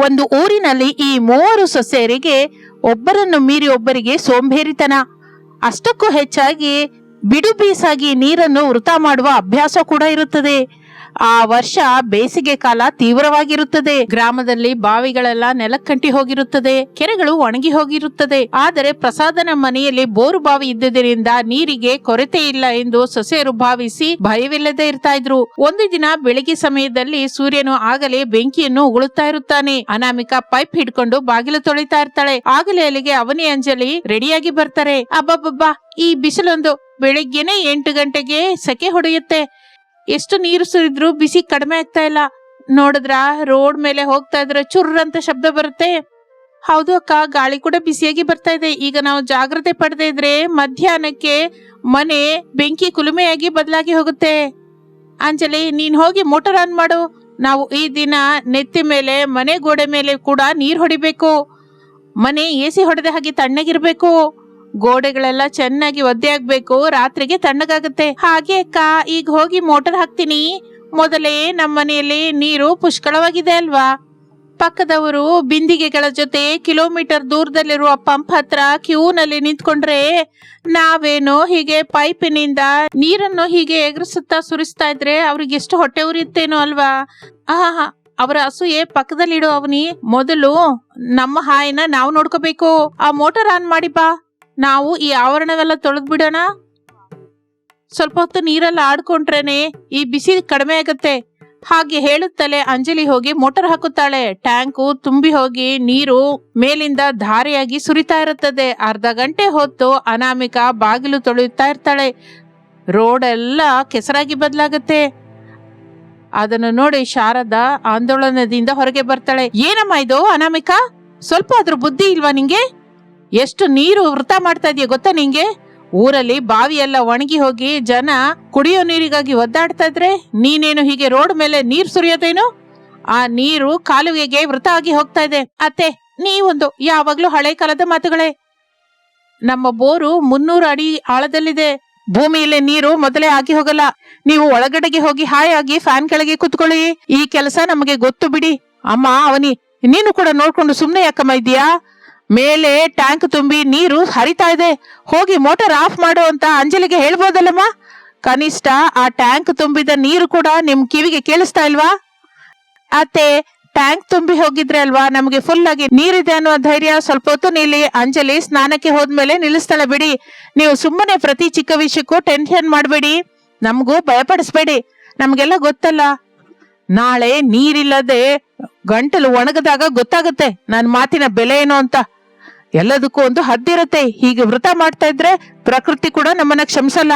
ಒಂದು ಊರಿನಲ್ಲಿ ಈ ಮೂವರು ಸೊಸೆಯರಿಗೆ ಒಬ್ಬರನ್ನು ಮೀರಿ ಒಬ್ಬರಿಗೆ ಸೋಂಬೇರಿತನ, ಅಷ್ಟಕ್ಕೂ ಹೆಚ್ಚಾಗಿ ಬಿಡು ಬೀಸಾಗಿ ನೀರನ್ನು ವೃಥ ಮಾಡುವ ಅಭ್ಯಾಸ ಕೂಡ ಇರುತ್ತದೆ. ಆ ವರ್ಷ ಬೇಸಿಗೆ ಕಾಲ ತೀವ್ರವಾಗಿರುತ್ತದೆ. ಗ್ರಾಮದಲ್ಲಿ ಬಾವಿಗಳೆಲ್ಲ ನೆಲಕ್ಕಂಟಿ ಹೋಗಿರುತ್ತದೆ, ಕೆರೆಗಳು ಒಣಗಿ ಹೋಗಿರುತ್ತದೆ. ಆದರೆ ಪ್ರಸಾದನ ಮನೆಯಲ್ಲಿ ಬೋರು ಬಾವಿ ಇದ್ದುದರಿಂದ ನೀರಿಗೆ ಕೊರತೆ ಇಲ್ಲ ಎಂದು ಸೊಸೆಯರು ಭಾವಿಸಿ ಭಯವಿಲ್ಲದೆ ಇರ್ತಾ ಇದ್ರು. ಒಂದು ದಿನ ಬೆಳಗ್ಗೆ ಸಮಯದಲ್ಲಿ ಸೂರ್ಯನು ಆಗಲೇ ಬೆಂಕಿಯನ್ನು ಉಗುಳುತ್ತಾ ಇರುತ್ತಾನೆ. ಅನಾಮಿಕಾ ಪೈಪ್ ಹಿಡ್ಕೊಂಡು ಬಾಗಿಲು ತೊಳಿತಾ ಇರ್ತಾಳೆ. ಆಗಲೇ ಅಲ್ಲಿಗೆ ಅವನಿ ಅಂಜಲಿ ರೆಡಿಯಾಗಿ ಬರ್ತಾರೆ. ಅಬ್ಬಬ್ಬಬ್ಬಾ, ಈ ಬಿಸಿಲೊಂದು ಬೆಳಿಗ್ಗೆನೆ 8 ಗಂಟೆಗೆ ಸೆಕೆ ಹೊಡೆಯುತ್ತೆ. ಎಷ್ಟು ನೀರು ಸುರಿದ್ರು ಬಿಸಿ ಕಡಿಮೆ ಆಗ್ತಾ ಇಲ್ಲ. ನೋಡಿದ್ರ ರೋಡ್ ಮೇಲೆ ಹೋಗ್ತಾ ಇದ್ರೆ ಚುರ್ರ ಅಂತ ಶಬ್ದ ಬರುತ್ತೆ. ಹೌದು ಅಕ್ಕ, ಗಾಳಿ ಕೂಡ ಬಿಸಿಯಾಗಿ ಬರ್ತಾ ಇದೆ. ಈಗ ನಾವು ಜಾಗ್ರತೆ ಪಡದೇ ಇದ್ರೆ ಮಧ್ಯಾಹ್ನಕ್ಕೆ ಮನೆ ಬೆಂಕಿ ಕುಲುಮೆಯಾಗಿ ಬದಲಾಗಿ ಹೋಗುತ್ತೆ. ಅಂಜಲಿ, ನೀನ್ ಹೋಗಿ ಮೋಟರ್ ಆನ್ ಮಾಡು. ನಾವು ಈ ದಿನ ನೆತ್ತಿ ಮೇಲೆ ಮನೆ ಗೋಡೆ ಮೇಲೆ ಕೂಡ ನೀರ್ ಹೊಡಿಬೇಕು. ಮನೆ AC ಹೊಡೆದ ಹಾಗೆ ತಣ್ಣಗಿರ್ಬೇಕು. ಗೋಡೆಗಳೆಲ್ಲ ಚೆನ್ನಾಗಿ ಒದ್ದೆ ಆಗ್ಬೇಕು. ರಾತ್ರಿಗೆ ತಣ್ಣಗಾಗುತ್ತೆ. ಹಾಗೆ ಅಕ್ಕ, ಈಗ ಹೋಗಿ ಮೋಟರ್ ಹಾಕ್ತೀನಿ. ಮೊದಲೇ ನಮ್ಮ ಮನೆಯಲ್ಲಿ ನೀರು ಪುಷ್ಕಳವಾಗಿದೆ ಅಲ್ವಾ. ಪಕ್ಕದವರು ಬಿಂದಿಗೆಗಳ ಜೊತೆ ಕಿಲೋಮೀಟರ್ ದೂರದಲ್ಲಿರುವ ಪಂಪ್ ಹತ್ರ ಕ್ಯೂನಲ್ಲಿ ನಿಂತ್ಕೊಂಡ್ರೆ ನಾವೇನೋ ಹೀಗೆ ಪೈಪಿನಿಂದ ನೀರನ್ನು ಹೀಗೆ ಎಗರಿಸುತ್ತಾ ಸುರಿಸ್ತಾ ಇದ್ರೆ ಅವ್ರಿಗೆ ಎಷ್ಟು ಹೊಟ್ಟೆ ಉರಿಯುತ್ತೇನೋ ಅಲ್ವಾ. ಆಹಾ, ಅವರ ಅಸೂಯೆ ಪಕ್ಕದಲ್ಲಿಡೋ ಅವನಿ. ಮೊದಲು ನಮ್ಮ ಹಾಯನ್ನ ನಾವು ನೋಡ್ಕೋಬೇಕು. ಆ ಮೋಟರ್ ಆನ್ ಮಾಡಿ ಬಾ. ನಾವು ಈ ಆವರಣವೆಲ್ಲ ತೊಳೆದ್ ಬಿಡೋಣ. ಸ್ವಲ್ಪ ಹೊತ್ತು ನೀರಲ್ಲಿ ಆಡ್ಕೊಂಡ್ರೇನೆ ಈ ಬಿಸಿ ಕಡಿಮೆ ಆಗತ್ತೆ. ಹಾಗೆ ಹೇಳುತ್ತಲೇ ಅಂಜಲಿ ಹೋಗಿ ಮೋಟರ್ ಹಾಕುತ್ತಾಳೆ. ಟ್ಯಾಂಕು ತುಂಬಿ ಹೋಗಿ ನೀರು ಮೇಲಿಂದ ಧಾರೆಯಾಗಿ ಸುರಿತಾ ಇರುತ್ತದೆ. ಅರ್ಧ ಗಂಟೆ ಹೊತ್ತು ಅನಾಮಿಕಾ ಬಾಗಿಲು ತೊಳೆಯುತ್ತಾ ಇರ್ತಾಳೆ. ರೋಡ್ ಎಲ್ಲ ಕೆಸರಾಗಿ ಬದಲಾಗತ್ತೆ. ಅದನ್ನು ನೋಡಿ ಶಾರದಾ ಆಂದೋಲನದಿಂದ ಹೊರಗೆ ಬರ್ತಾಳೆ. ಏನಮ್ಮ ಇದು ಅನಾಮಿಕಾ, ಸ್ವಲ್ಪ ಆದ್ರೂ ಬುದ್ಧಿ ಇಲ್ವಾ ನಿಂಗೆ? ಎಷ್ಟು ನೀರು ವೃಥ ಮಾಡ್ತಾ ಇದೆಯಾ ಗೊತ್ತಾ ನಿಂಗೆ? ಊರಲ್ಲಿ ಬಾವಿ ಎಲ್ಲ ಒಣಗಿ ಹೋಗಿ ಜನ ಕುಡಿಯೋ ನೀರಿಗಾಗಿ ಒದ್ದಾಡ್ತಾ ಇದ್ರೆ ನೀನೇನು ಹೀಗೆ ರೋಡ್ ಮೇಲೆ ನೀರ್ ಸುರಿಯೋದೇನು? ಆ ನೀರು ಕಾಲುವೆಗೆ ವೃಥ ಆಗಿ ಹೋಗ್ತಾ ಇದೆ. ಅತ್ತೆ, ನೀವೊಂದು ಯಾವಾಗ್ಲೂ ಹಳೆ ಕಾಲದ ಮಾತುಗಳೇ. ನಮ್ಮ ಬೋರು 300 ಅಡಿ ಆಳದಲ್ಲಿದೆ. ಭೂಮಿಯಲ್ಲಿ ನೀರು ಮೊದಲೇ ಆಗಿ ಹೋಗಲ್ಲ. ನೀವು ಒಳಗಡೆಗೆ ಹೋಗಿ ಹಾಯಾಗಿ ಫ್ಯಾನ್ ಕೆಳಗೆ ಕುತ್ಕೊಳ್ಳಿ. ಈ ಕೆಲಸ ನಮಗೆ ಗೊತ್ತು ಬಿಡಿ. ಅಮ್ಮ ಅವನಿ, ನೀನು ಕೂಡ ನೋಡ್ಕೊಂಡು ಸುಮ್ನೆ ಯಾಕಮ್ಮ ಇದೀಯಾ? ಮೇಲೆ ಟ್ಯಾಂಕ್ ತುಂಬಿ ನೀರು ಹರಿತಾ ಇದೆ. ಹೋಗಿ ಮೋಟಾರ್ ಆಫ್ ಮಾಡು ಅಂತ ಅಂಜಲಿಗೆ ಹೇಳ್ಬೋದಲ್ಲಮ್ಮ. ಕನಿಷ್ಠ ಆ ಟ್ಯಾಂಕ್ ತುಂಬಿದ ನೀರು ಕೂಡ ನಿಮ್ ಕಿವಿಗೆ ಕೇಳಿಸ್ತಾ ಇಲ್ವಾ? ಅತ್ತೆ, ಟ್ಯಾಂಕ್ ತುಂಬಿ ಹೋಗಿದ್ರೆ ಅಲ್ವಾ ನಮ್ಗೆ ಫುಲ್ ಆಗಿ ನೀರಿದೆ ಅನ್ನೋ ಧೈರ್ಯ. ಸ್ವಲ್ಪ ಹೊತ್ತು ನಿಲ್ಲಿ. ಅಂಜಲಿ ಸ್ನಾನಕ್ಕೆ ಹೋದ್ಮೇಲೆ ನಿಲ್ಲಿಸ್ತಾಳೆ ಬಿಡಿ. ನೀವು ಸುಮ್ಮನೆ ಪ್ರತಿ ಚಿಕ್ಕ ವಿಷಯಕ್ಕೂ ಟೆನ್ಷನ್ ಮಾಡಬೇಡಿ. ನಮಗೂ ಭಯಪಡಿಸ್ಬೇಡಿ. ನಮ್ಗೆಲ್ಲ ಗೊತ್ತಲ್ಲ. ನಾಳೆ ನೀರಿಲ್ಲದೆ ಗಂಟಲು ಒಣಗದಾಗ ಗೊತ್ತಾಗುತ್ತೆ ನನ್ನ ಮಾತಿನ ಬೆಲೆ ಏನು ಅಂತ. ಎಲ್ಲದಕ್ಕೂ ಒಂದು ಹದ್ದಿರುತ್ತೆ. ಹೀಗೆ ವೃತ ಮಾಡ್ತಾ ಇದ್ರೆ ಪ್ರಕೃತಿ ಕೂಡ ನಮ್ಮನ್ನ ಕ್ಷಮಿಸಲ್ಲ.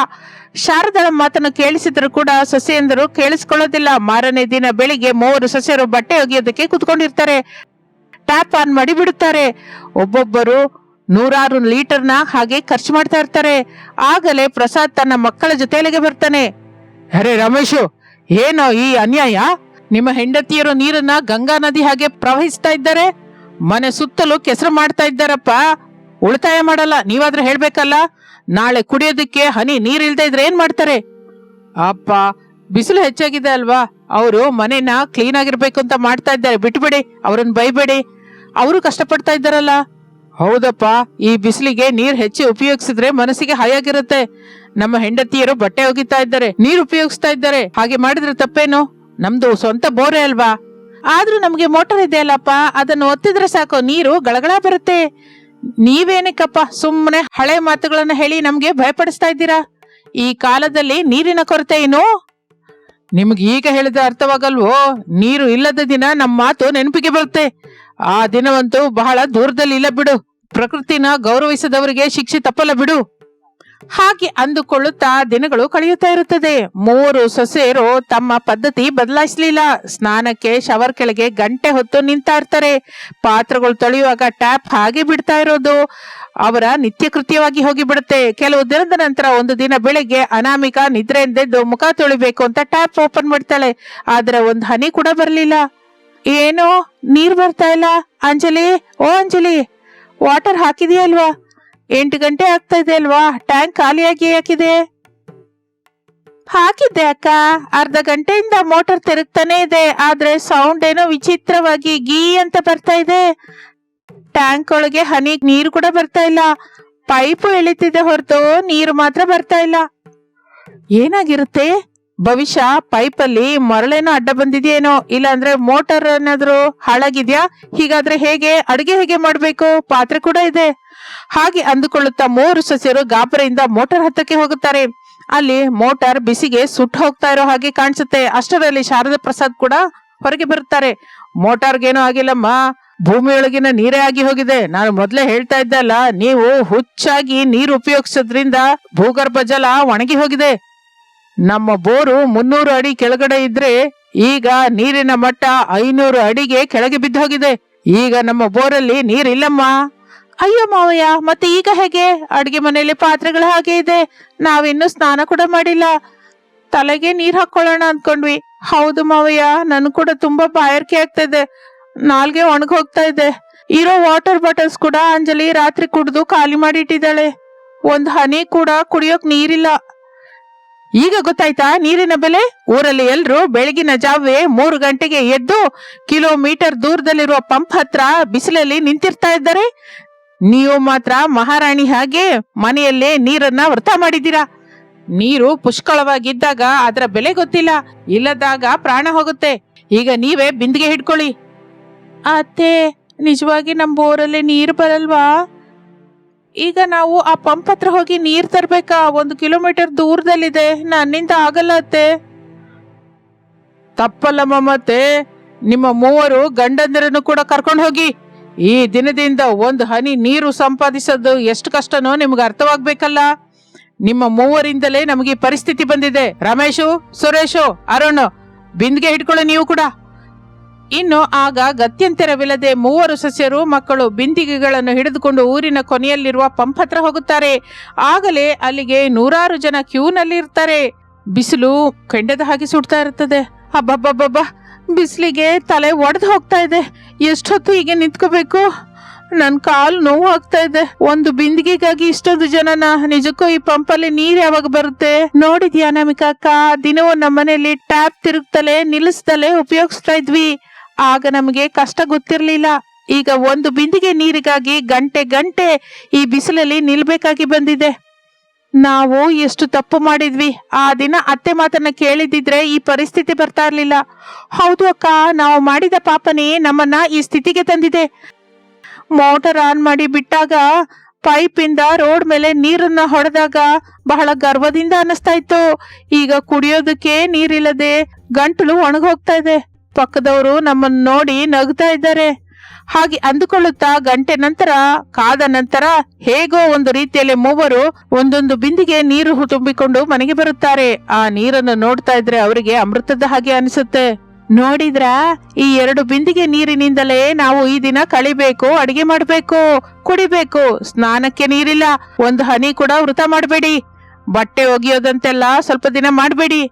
ಶಾರದಳ ಮಾತನ್ನು ಕೇಳಿಸಿದ್ರು ಕೂಡ ಸೊಸೆಯಂದರು ಕೇಳಿಸ್ಕೊಳ್ಳೋದಿಲ್ಲ. ಮಾರನೇ ದಿನ ಬೆಳಿಗ್ಗೆ 3 ಸೊಸೆಯರು ಬಟ್ಟೆ ಒಗೆಯೋದಕ್ಕೆ ಕುತ್ಕೊಂಡಿರ್ತಾರೆ. ಟ್ಯಾಪ್ ಆನ್ ಮಾಡಿ ಬಿಡುತ್ತಾರೆ. ಒಬ್ಬೊಬ್ಬರು 100 ಲೀಟರ್ನ ಹಾಗೆ ಖರ್ಚು ಮಾಡ್ತಾ ಇರ್ತಾರೆ. ಆಗಲೇ ಪ್ರಸಾದ್ ತನ್ನ ಮಕ್ಕಳ ಜೊತೆಲಿಗೆ ಬರ್ತಾನೆ. ಅರೆ ರಮೇಶು, ಏನೋ ಈ ಅನ್ಯಾಯ? ನಿಮ್ಮ ಹೆಂಡತಿಯರು ನೀರನ್ನ ಗಂಗಾ ನದಿ ಹಾಗೆ ಪ್ರವಹಿಸ್ತಾ ಇದ್ದಾರೆ. ಮನೆ ಸುತ್ತಲೂ ಕೆಸರು ಮಾಡ್ತಾ ಇದ್ದಾರಪ್ಪ. ಉಳಿತಾಯ ಮಾಡಲ್ಲ. ನೀವಾದ್ರೂ ಹೇಳ್ಬೇಕಲ್ಲ. ನಾಳೆ ಕುಡಿಯೋದಕ್ಕೆ ಹನಿ ನೀರಿಲ್ದೆ ಇದ್ರೆ ಏನ್ ಮಾಡ್ತಾರೆ? ಅಪ್ಪ, ಬಿಸಿಲು ಹೆಚ್ಚಾಗಿದೆ ಅಲ್ವಾ, ಅವರು ಮನೆನ ಕ್ಲೀನ್ ಆಗಿರ್ಬೇಕು ಅಂತ ಮಾಡ್ತಾ ಇದ್ದಾರೆ. ಬಿಟ್ಬಿಡಿ, ಅವ್ರನ್ನ ಬೈಬೇಡಿ. ಅವರು ಕಷ್ಟಪಡ್ತಾ ಇದ್ದಾರಲ್ಲ. ಹೌದಪ್ಪ, ಈ ಬಿಸಿಲಿಗೆ ನೀರ್ ಹೆಚ್ಚು ಉಪಯೋಗಿಸಿದ್ರೆ ಮನಸ್ಸಿಗೆ ಹಾಯಾಗಿರುತ್ತೆ. ನಮ್ಮ ಹೆಂಡತಿಯರು ಬಟ್ಟೆ ಒಗಿತಾ ಇದ್ದಾರೆ, ನೀರು ಉಪಯೋಗಿಸ್ತಾ ಇದ್ದಾರೆ. ಹಾಗೆ ಮಾಡಿದ್ರೆ ತಪ್ಪೇನು? ನಮ್ದು ಸ್ವಂತ ಬೋರೆ ಅಲ್ವಾ. ಆದ್ರೂ ನಮ್ಗೆ ಮೋಟರ್ ಇದೆ ಅಲ್ಲಪ್ಪ, ಅದನ್ನು ಒತ್ತಿದ್ರೆ ಸಾಕು, ನೀರು ಗಳಗಳ ಬರುತ್ತೆ. ನೀವೇನಕ್ಕಪ್ಪ ಸುಮ್ಮನೆ ಹಳೆ ಮಾತುಗಳನ್ನ ಹೇಳಿ ನಮ್ಗೆ ಭಯಪಡಿಸ್ತಾ ಇದ್ದೀರಾ? ಈ ಕಾಲದಲ್ಲಿ ನೀರಿನ ಕೊರತೆ ಏನು? ನಿಮ್ಗೆ ಈಗ ಹೇಳಿದ ಅರ್ಥವಾಗಲ್ವೋ? ನೀರು ಇಲ್ಲದ ದಿನ ನಮ್ಮ ಮಾತು ನೆನಪಿಗೆ ಬರುತ್ತೆ. ಆ ದಿನವಂತೂ ಬಹಳ ದೂರದಲ್ಲಿ ಇಲ್ಲ ಬಿಡು. ಪ್ರಕೃತಿನ ಗೌರವಿಸದವರಿಗೆ ಶಿಕ್ಷೆ ತಪ್ಪಲ್ಲ ಬಿಡು. ಹಾಗೆ ಅಂದುಕೊಳ್ಳುತ್ತಾ ದಿನಗಳು ಕಳೆಯುತ್ತಾ ಇರುತ್ತದೆ. 3 ಸೊಸೆಯರು ತಮ್ಮ ಪದ್ಧತಿ ಬದಲಾಯಿಸಲಿಲ್ಲ. ಸ್ನಾನಕ್ಕೆ ಶವರ್ ಕೆಳಗೆ ಗಂಟೆ ಹೊತ್ತು ನಿಂತಾ ಇರ್ತಾರೆ. ಪಾತ್ರಗಳು ತೊಳೆಯುವಾಗ ಟ್ಯಾಪ್ ಹಾಗೆ ಬಿಡ್ತಾ ಇರೋದು ಅವರ ನಿತ್ಯ ಕೃತ್ಯವಾಗಿ ಹೋಗಿ ಬಿಡುತ್ತೆ. ಕೆಲವು ದಿನದ ನಂತರ ಒಂದು ದಿನ ಬೆಳಿಗ್ಗೆ ಅನಾಮಿಕಾ ನಿದ್ರೆಯಿಂದೆದ್ದು ಮುಖ ತೊಳಿಬೇಕು ಅಂತ ಟ್ಯಾಪ್ ಓಪನ್ ಮಾಡ್ತಾಳೆ. ಆದ್ರೆ ಒಂದು ಹನಿ ಕೂಡ ಬರ್ಲಿಲ್ಲ. ಏನೋ ನೀರ್ ಬರ್ತಾ ಇಲ್ಲ. ಅಂಜಲಿ, ಓ ಅಂಜಲಿ, ವಾಟರ್ ಹಾಕಿದೆಯಾ ಅಲ್ವಾ? 8 ಗಂಟೆ ಆಗ್ತಾ ಇದೆ ಅಲ್ವಾ? ಟ್ಯಾಂಕ್ ಖಾಲಿಯಾಗಿ ಯಾಕಿದೆ? ಹಾಕಿದ್ದೆ ಅಕ್ಕ, ಅರ್ಧ ಗಂಟೆಯಿಂದ ಮೋಟಾರ್ ತಿರುಗ್ತಾನೆ ಇದೆ, ಆದ್ರೆ ಸೌಂಡ್ ಏನೋ ವಿಚಿತ್ರವಾಗಿ ಗೀ ಅಂತ ಬರ್ತಾ ಇದೆ. ಟ್ಯಾಂಕ್ ಒಳಗೆ ಹನಿ ನೀರು ಕೂಡ ಬರ್ತಾ ಇಲ್ಲ. ಪೈಪು ಎಳಿತಿದೆ ಹೊರತು ನೀರು ಮಾತ್ರ ಬರ್ತಾ ಇಲ್ಲ. ಏನಾಗಿರುತ್ತೆ? ಭವಿಷ್ಯ ಪೈಪಲ್ಲಿ ಮರಳೇನೋ ಅಡ್ಡ ಬಂದಿದೆಯೇನೋ, ಇಲ್ಲಾಂದ್ರೆ ಮೋಟಾರ್ ಏನಾದ್ರು ಹಾಳಾಗಿದ್ಯಾ? ಹೀಗಾದ್ರೆ ಹೇಗೆ ಅಡುಗೆ ಹೇಗೆ ಮಾಡ್ಬೇಕು? ಪಾತ್ರೆ ಕೂಡ ಇದೆ. ಹಾಗೆ ಅಂದುಕೊಳ್ಳುತ್ತಾ ಮೂವರು ಸಸ್ಯರು ಗಾಬರಿಯಿಂದ ಮೋಟಾರ್ ಹತ್ತಕ್ಕೆ ಹೋಗುತ್ತಾರೆ. ಅಲ್ಲಿ ಮೋಟಾರ್ ಬಿಸಿಗೆ ಸುಟ್ಟು ಹೋಗ್ತಾ ಇರೋ ಹಾಗೆ ಕಾಣಿಸುತ್ತೆ. ಅಷ್ಟರಲ್ಲಿ ಶಾರದಾ ಪ್ರಸಾದ್ ಕೂಡ ಹೊರಗೆ ಬರುತ್ತಾರೆ. ಮೋಟಾರ್ಗೇನೋ ಆಗಿಲ್ಲಮ್ಮ, ಭೂಮಿಯೊಳಗಿನ ನೀರೇ ಆಗಿ ಹೋಗಿದೆ. ನಾನು ಮೊದ್ಲೇ ಹೇಳ್ತಾ ಇದ್ದೆ ಅಲ್ಲ, ನೀವು ಹುಚ್ಚಾಗಿ ನೀರು ಉಪಯೋಗಿಸೋದ್ರಿಂದ ಭೂಗರ್ಭ ಜಲ ಒಣಗಿ ಹೋಗಿದೆ. ನಮ್ಮ ಬೋರು 300 ಅಡಿ ಕೆಳಗಡೆ ಇದ್ರೆ ಈಗ ನೀರಿನ ಮಟ್ಟ 500 ಅಡಿಗೆ ಕೆಳಗೆ ಬಿದ್ದು ಹೋಗಿದೆ. ಈಗ ನಮ್ಮ ಬೋರಲ್ಲಿ ನೀರಿಲ್ಲಮ್ಮ. ಅಯ್ಯೋ ಮಾವಯ್ಯ, ಮತ್ತೆ ಈಗ ಹೇಗೆ? ಅಡ್ಗೆ ಮನೆಯಲ್ಲಿ ಪಾತ್ರೆಗಳು ಹಾಗೆ ಇದೆ, ನಾವಿನ್ನು ಸ್ನಾನ ಕೂಡ ಮಾಡಿಲ್ಲ. ತಲೆಗೆ ನೀರ್ ಹಾಕೊಳ್ಳೋಣ ಅಂದ್ಕೊಂಡ್ವಿ. ಹೌದು ಮಾವಯ್ಯ, ನನ್ ಕೂಡ ತುಂಬಾ ಬಾಯಾರಿಕೆ ಆಗ್ತಾ ಇದೆ, ನಾಲ್ಗೆ ಒಣಗ್ ಹೋಗ್ತಾ ಇದೆ. ಇರೋ ವಾಟರ್ ಬಾಟಲ್ಸ್ ಕೂಡ ಅಂಜಲಿ ರಾತ್ರಿ ಕುಡ್ದು ಖಾಲಿ ಮಾಡಿ ಇಟ್ಟಿದ್ದಾಳೆ. ಒಂದ್ ಹನಿ ಕೂಡ ಕುಡಿಯೋಕ್ ನೀರಿಲ್ಲ. ಈಗ ಗೊತ್ತಾಯ್ತಾ ನೀರಿನ ಬೆಲೆ? ಊರಲ್ಲಿ ಎಲ್ರು ಬೆಳಗಿನ ಜಾವೇ 3 ಗಂಟೆಗೆ ಎದ್ದು ಕಿಲೋಮೀಟರ್ ದೂರದಲ್ಲಿರುವ ಪಂಪ್ ಹತ್ರ ಬಿಸಿಲಲ್ಲಿ ನಿಂತಿರ್ತಾ ಇದ್ದಾರೆ. ನೀವು ಮಾತ್ರ ಮಹಾರಾಣಿ ಹಾಗೆ ಮನೆಯಲ್ಲೇ ನೀರನ್ನ ವ್ರತ ಮಾಡಿದ್ದೀರಾ. ನೀರು ಪುಷ್ಕಳವಾಗಿದ್ದಾಗ ಅದರ ಬೆಲೆ ಗೊತ್ತಿಲ್ಲ, ಇಲ್ಲದಾಗ ಪ್ರಾಣ ಹೋಗುತ್ತೆ. ಈಗ ನೀವೇ ಬಿಂದಿಗೆ ಹಿಡ್ಕೊಳ್ಳಿ. ಅತ್ತೆ, ನಿಜವಾಗಿ ನಮ್ಮ ಬೋರಲ್ಲಿ ನೀರು ಬರಲ್ವಾ? ಈಗ ನಾವು ಆ ಪಂಪ್ ಹತ್ರ ಹೋಗಿ ನೀರ್ ತರ್ಬೇಕಾ? 1 ಕಿಲೋಮೀಟರ್ ದೂರದಲ್ಲಿದೆ, ನನ್ನಿಂದ ಆಗಲ್ಲ ಅತ್ತೆ. ತಪ್ಪಲ್ಲಮ್ಮ, ಮತ್ತೆ ನಿಮ್ಮ ಮೂವರು ಗಂಡಂದಿರನ್ನು ಕೂಡ ಕರ್ಕೊಂಡು ಹೋಗಿ. ಈ ದಿನದಿಂದ 1 ಹನಿ ನೀರು ಸಂಪಾದಿಸೋದು ಎಷ್ಟು ಕಷ್ಟನೋ ನಿಮ್ಗೆ ಅರ್ಥವಾಗ್ಬೇಕಲ್ಲ. ನಿಮ್ಮ ಮೂವರಿಂದಲೇ ನಮಗೆ ಪರಿಸ್ಥಿತಿ ಬಂದಿದೆ. ರಮೇಶು, ಸುರೇಶು, ಅರುಣ್, ಬಿಂದಿಗೆ ಹಿಡ್ಕೊಳ್ಳಿ ನೀವು ಕೂಡ. ಇನ್ನು ಆಗ ಗತ್ಯಂತರವಿಲ್ಲದೆ ಮೂವರು ಸಸ್ಯರು ಮಕ್ಕಳು ಬಿಂದಿಗೆಗಳನ್ನು ಹಿಡಿದುಕೊಂಡು ಊರಿನ ಕೊನೆಯಲ್ಲಿರುವ ಪಂಪ್ ಹತ್ರ ಹೋಗುತ್ತಾರೆ. ಆಗಲೇ ಅಲ್ಲಿಗೆ 100 ಜನ ಕ್ಯೂನಲ್ಲಿ ಇರ್ತಾರೆ. ಬಿಸಿಲು ಕೆಂಡದ ಹಾಗೆ ಸುಡ್ತಾ ಇರ್ತದೆ. ಅಬ್ಬಬ್ಬಬ್ಬ, ಬಿಸಿಲಿಗೆ ತಲೆ ಒಡೆದು ಹೋಗ್ತಾ ಇದೆ. ಎಷ್ಟೊತ್ತು ಹೀಗೆ ನಿಂತ್ಕೋಬೇಕು? ನನ್ ಕಾಲು ನೋವು ಆಗ್ತಾ ಇದೆ. ಒಂದು ಬಿಂದಿಗೆಗಾಗಿ ಇಷ್ಟೊಂದು ಜನನ? ನಿಜಕ್ಕೂ ಈ ಪಂಪಲ್ಲಿ ನೀರ್ ಯಾವಾಗ ಬರುತ್ತೆ? ನೋಡಿದ್ಯಾ ನಮಿಕಾ ಅಕ್ಕ, ದಿನವೂ ನಮ್ಮನೇಲಿ ಟ್ಯಾಪ್ ತಿರುಗ್ತಲೇ ನಿಲ್ಲಿಸ್ತಲೇ ಉಪಯೋಗಿಸ್ತಾ ಇದ್ವಿ. ಆಗ ನಮಗೆ ಕಷ್ಟ ಗೊತ್ತಿರ್ಲಿಲ್ಲ. ಈಗ ಒಂದು ಬಿಂದಿಗೆ ನೀರಿಗಾಗಿ ಗಂಟೆ ಗಂಟೆ ಈ ಬಿಸಿಲಲ್ಲಿ ನಿಲ್ಬೇಕಾಗಿ ಬಂದಿದೆ. ನಾವು ಎಷ್ಟು ತಪ್ಪು ಮಾಡಿದ್ವಿ. ಆ ದಿನ ಅತ್ತೆ ಮಾತನ್ನ ಕೇಳಿದಿದ್ರೆ ಈ ಪರಿಸ್ಥಿತಿ ಬರ್ತಾ ಇರ್ಲಿಲ್ಲ. ಹೌದು ಅಕ್ಕ, ನಾವು ಮಾಡಿದ ಪಾಪನೇ ನಮ್ಮನ್ನ ಈ ಸ್ಥಿತಿಗೆ ತಂದಿದೆ. ಮೋಟಾರ್ ಆನ್ ಮಾಡಿ ಬಿಟ್ಟಾಗ ಪೈಪ್ ಇಂದ ರೋಡ್ ಮೇಲೆ ನೀರನ್ನ ಹೊಡೆದಾಗ ಬಹಳ ಗರ್ವದಿಂದ ಅನಿಸ್ತಾ ಇತ್ತು. ಈಗ ಕುಡಿಯೋದಕ್ಕೆ ನೀರಿಲ್ಲದೆ ಗಂಟಲು ಒಣಗೋಗ್ತಾ ಇದೆ. ಪಕ್ಕದವರು ನಮ್ಮನ್ನು ನೋಡಿ ನಗ್ತಾ ಇದ್ದಾರೆ. ಹಾಗೆ ಅಂದುಕೊಳ್ಳುತ್ತಾ ಗಂಟೆ ನಂತರ ಕಾದ ನಂತರ ಹೇಗೋ ಒಂದು ರೀತಿಯಲ್ಲಿ ಮೂವರು ಒಂದೊಂದು ಬಿಂದಿಗೆ ನೀರು ತುಂಬಿಕೊಂಡು ಮನೆಗೆ ಬರುತ್ತಾರೆ. ಆ ನೀರನ್ನು ನೋಡ್ತಾ ಇದ್ರೆ ಅವರಿಗೆ ಅಮೃತದ ಹಾಗೆ ಅನಿಸುತ್ತೆ. ನೋಡಿದ್ರ, ಈ 2 ಬಿಂದಿಗೆ ನೀರಿನಿಂದಲೇ ನಾವು ಈ ದಿನ ಕಳಿಬೇಕು, ಅಡಿಗೆ ಮಾಡ್ಬೇಕು, ಕುಡಿಬೇಕು. ಸ್ನಾನಕ್ಕೆ ನೀರಿಲ್ಲ, 1 ಹನಿ ಕೂಡ ವೃತ ಮಾಡಬೇಡಿ. ಬಟ್ಟೆ ಒಗೆಯೋದಂತೆಲ್ಲ ಸ್ವಲ್ಪ ದಿನ ಮಾಡಬೇಡಿ.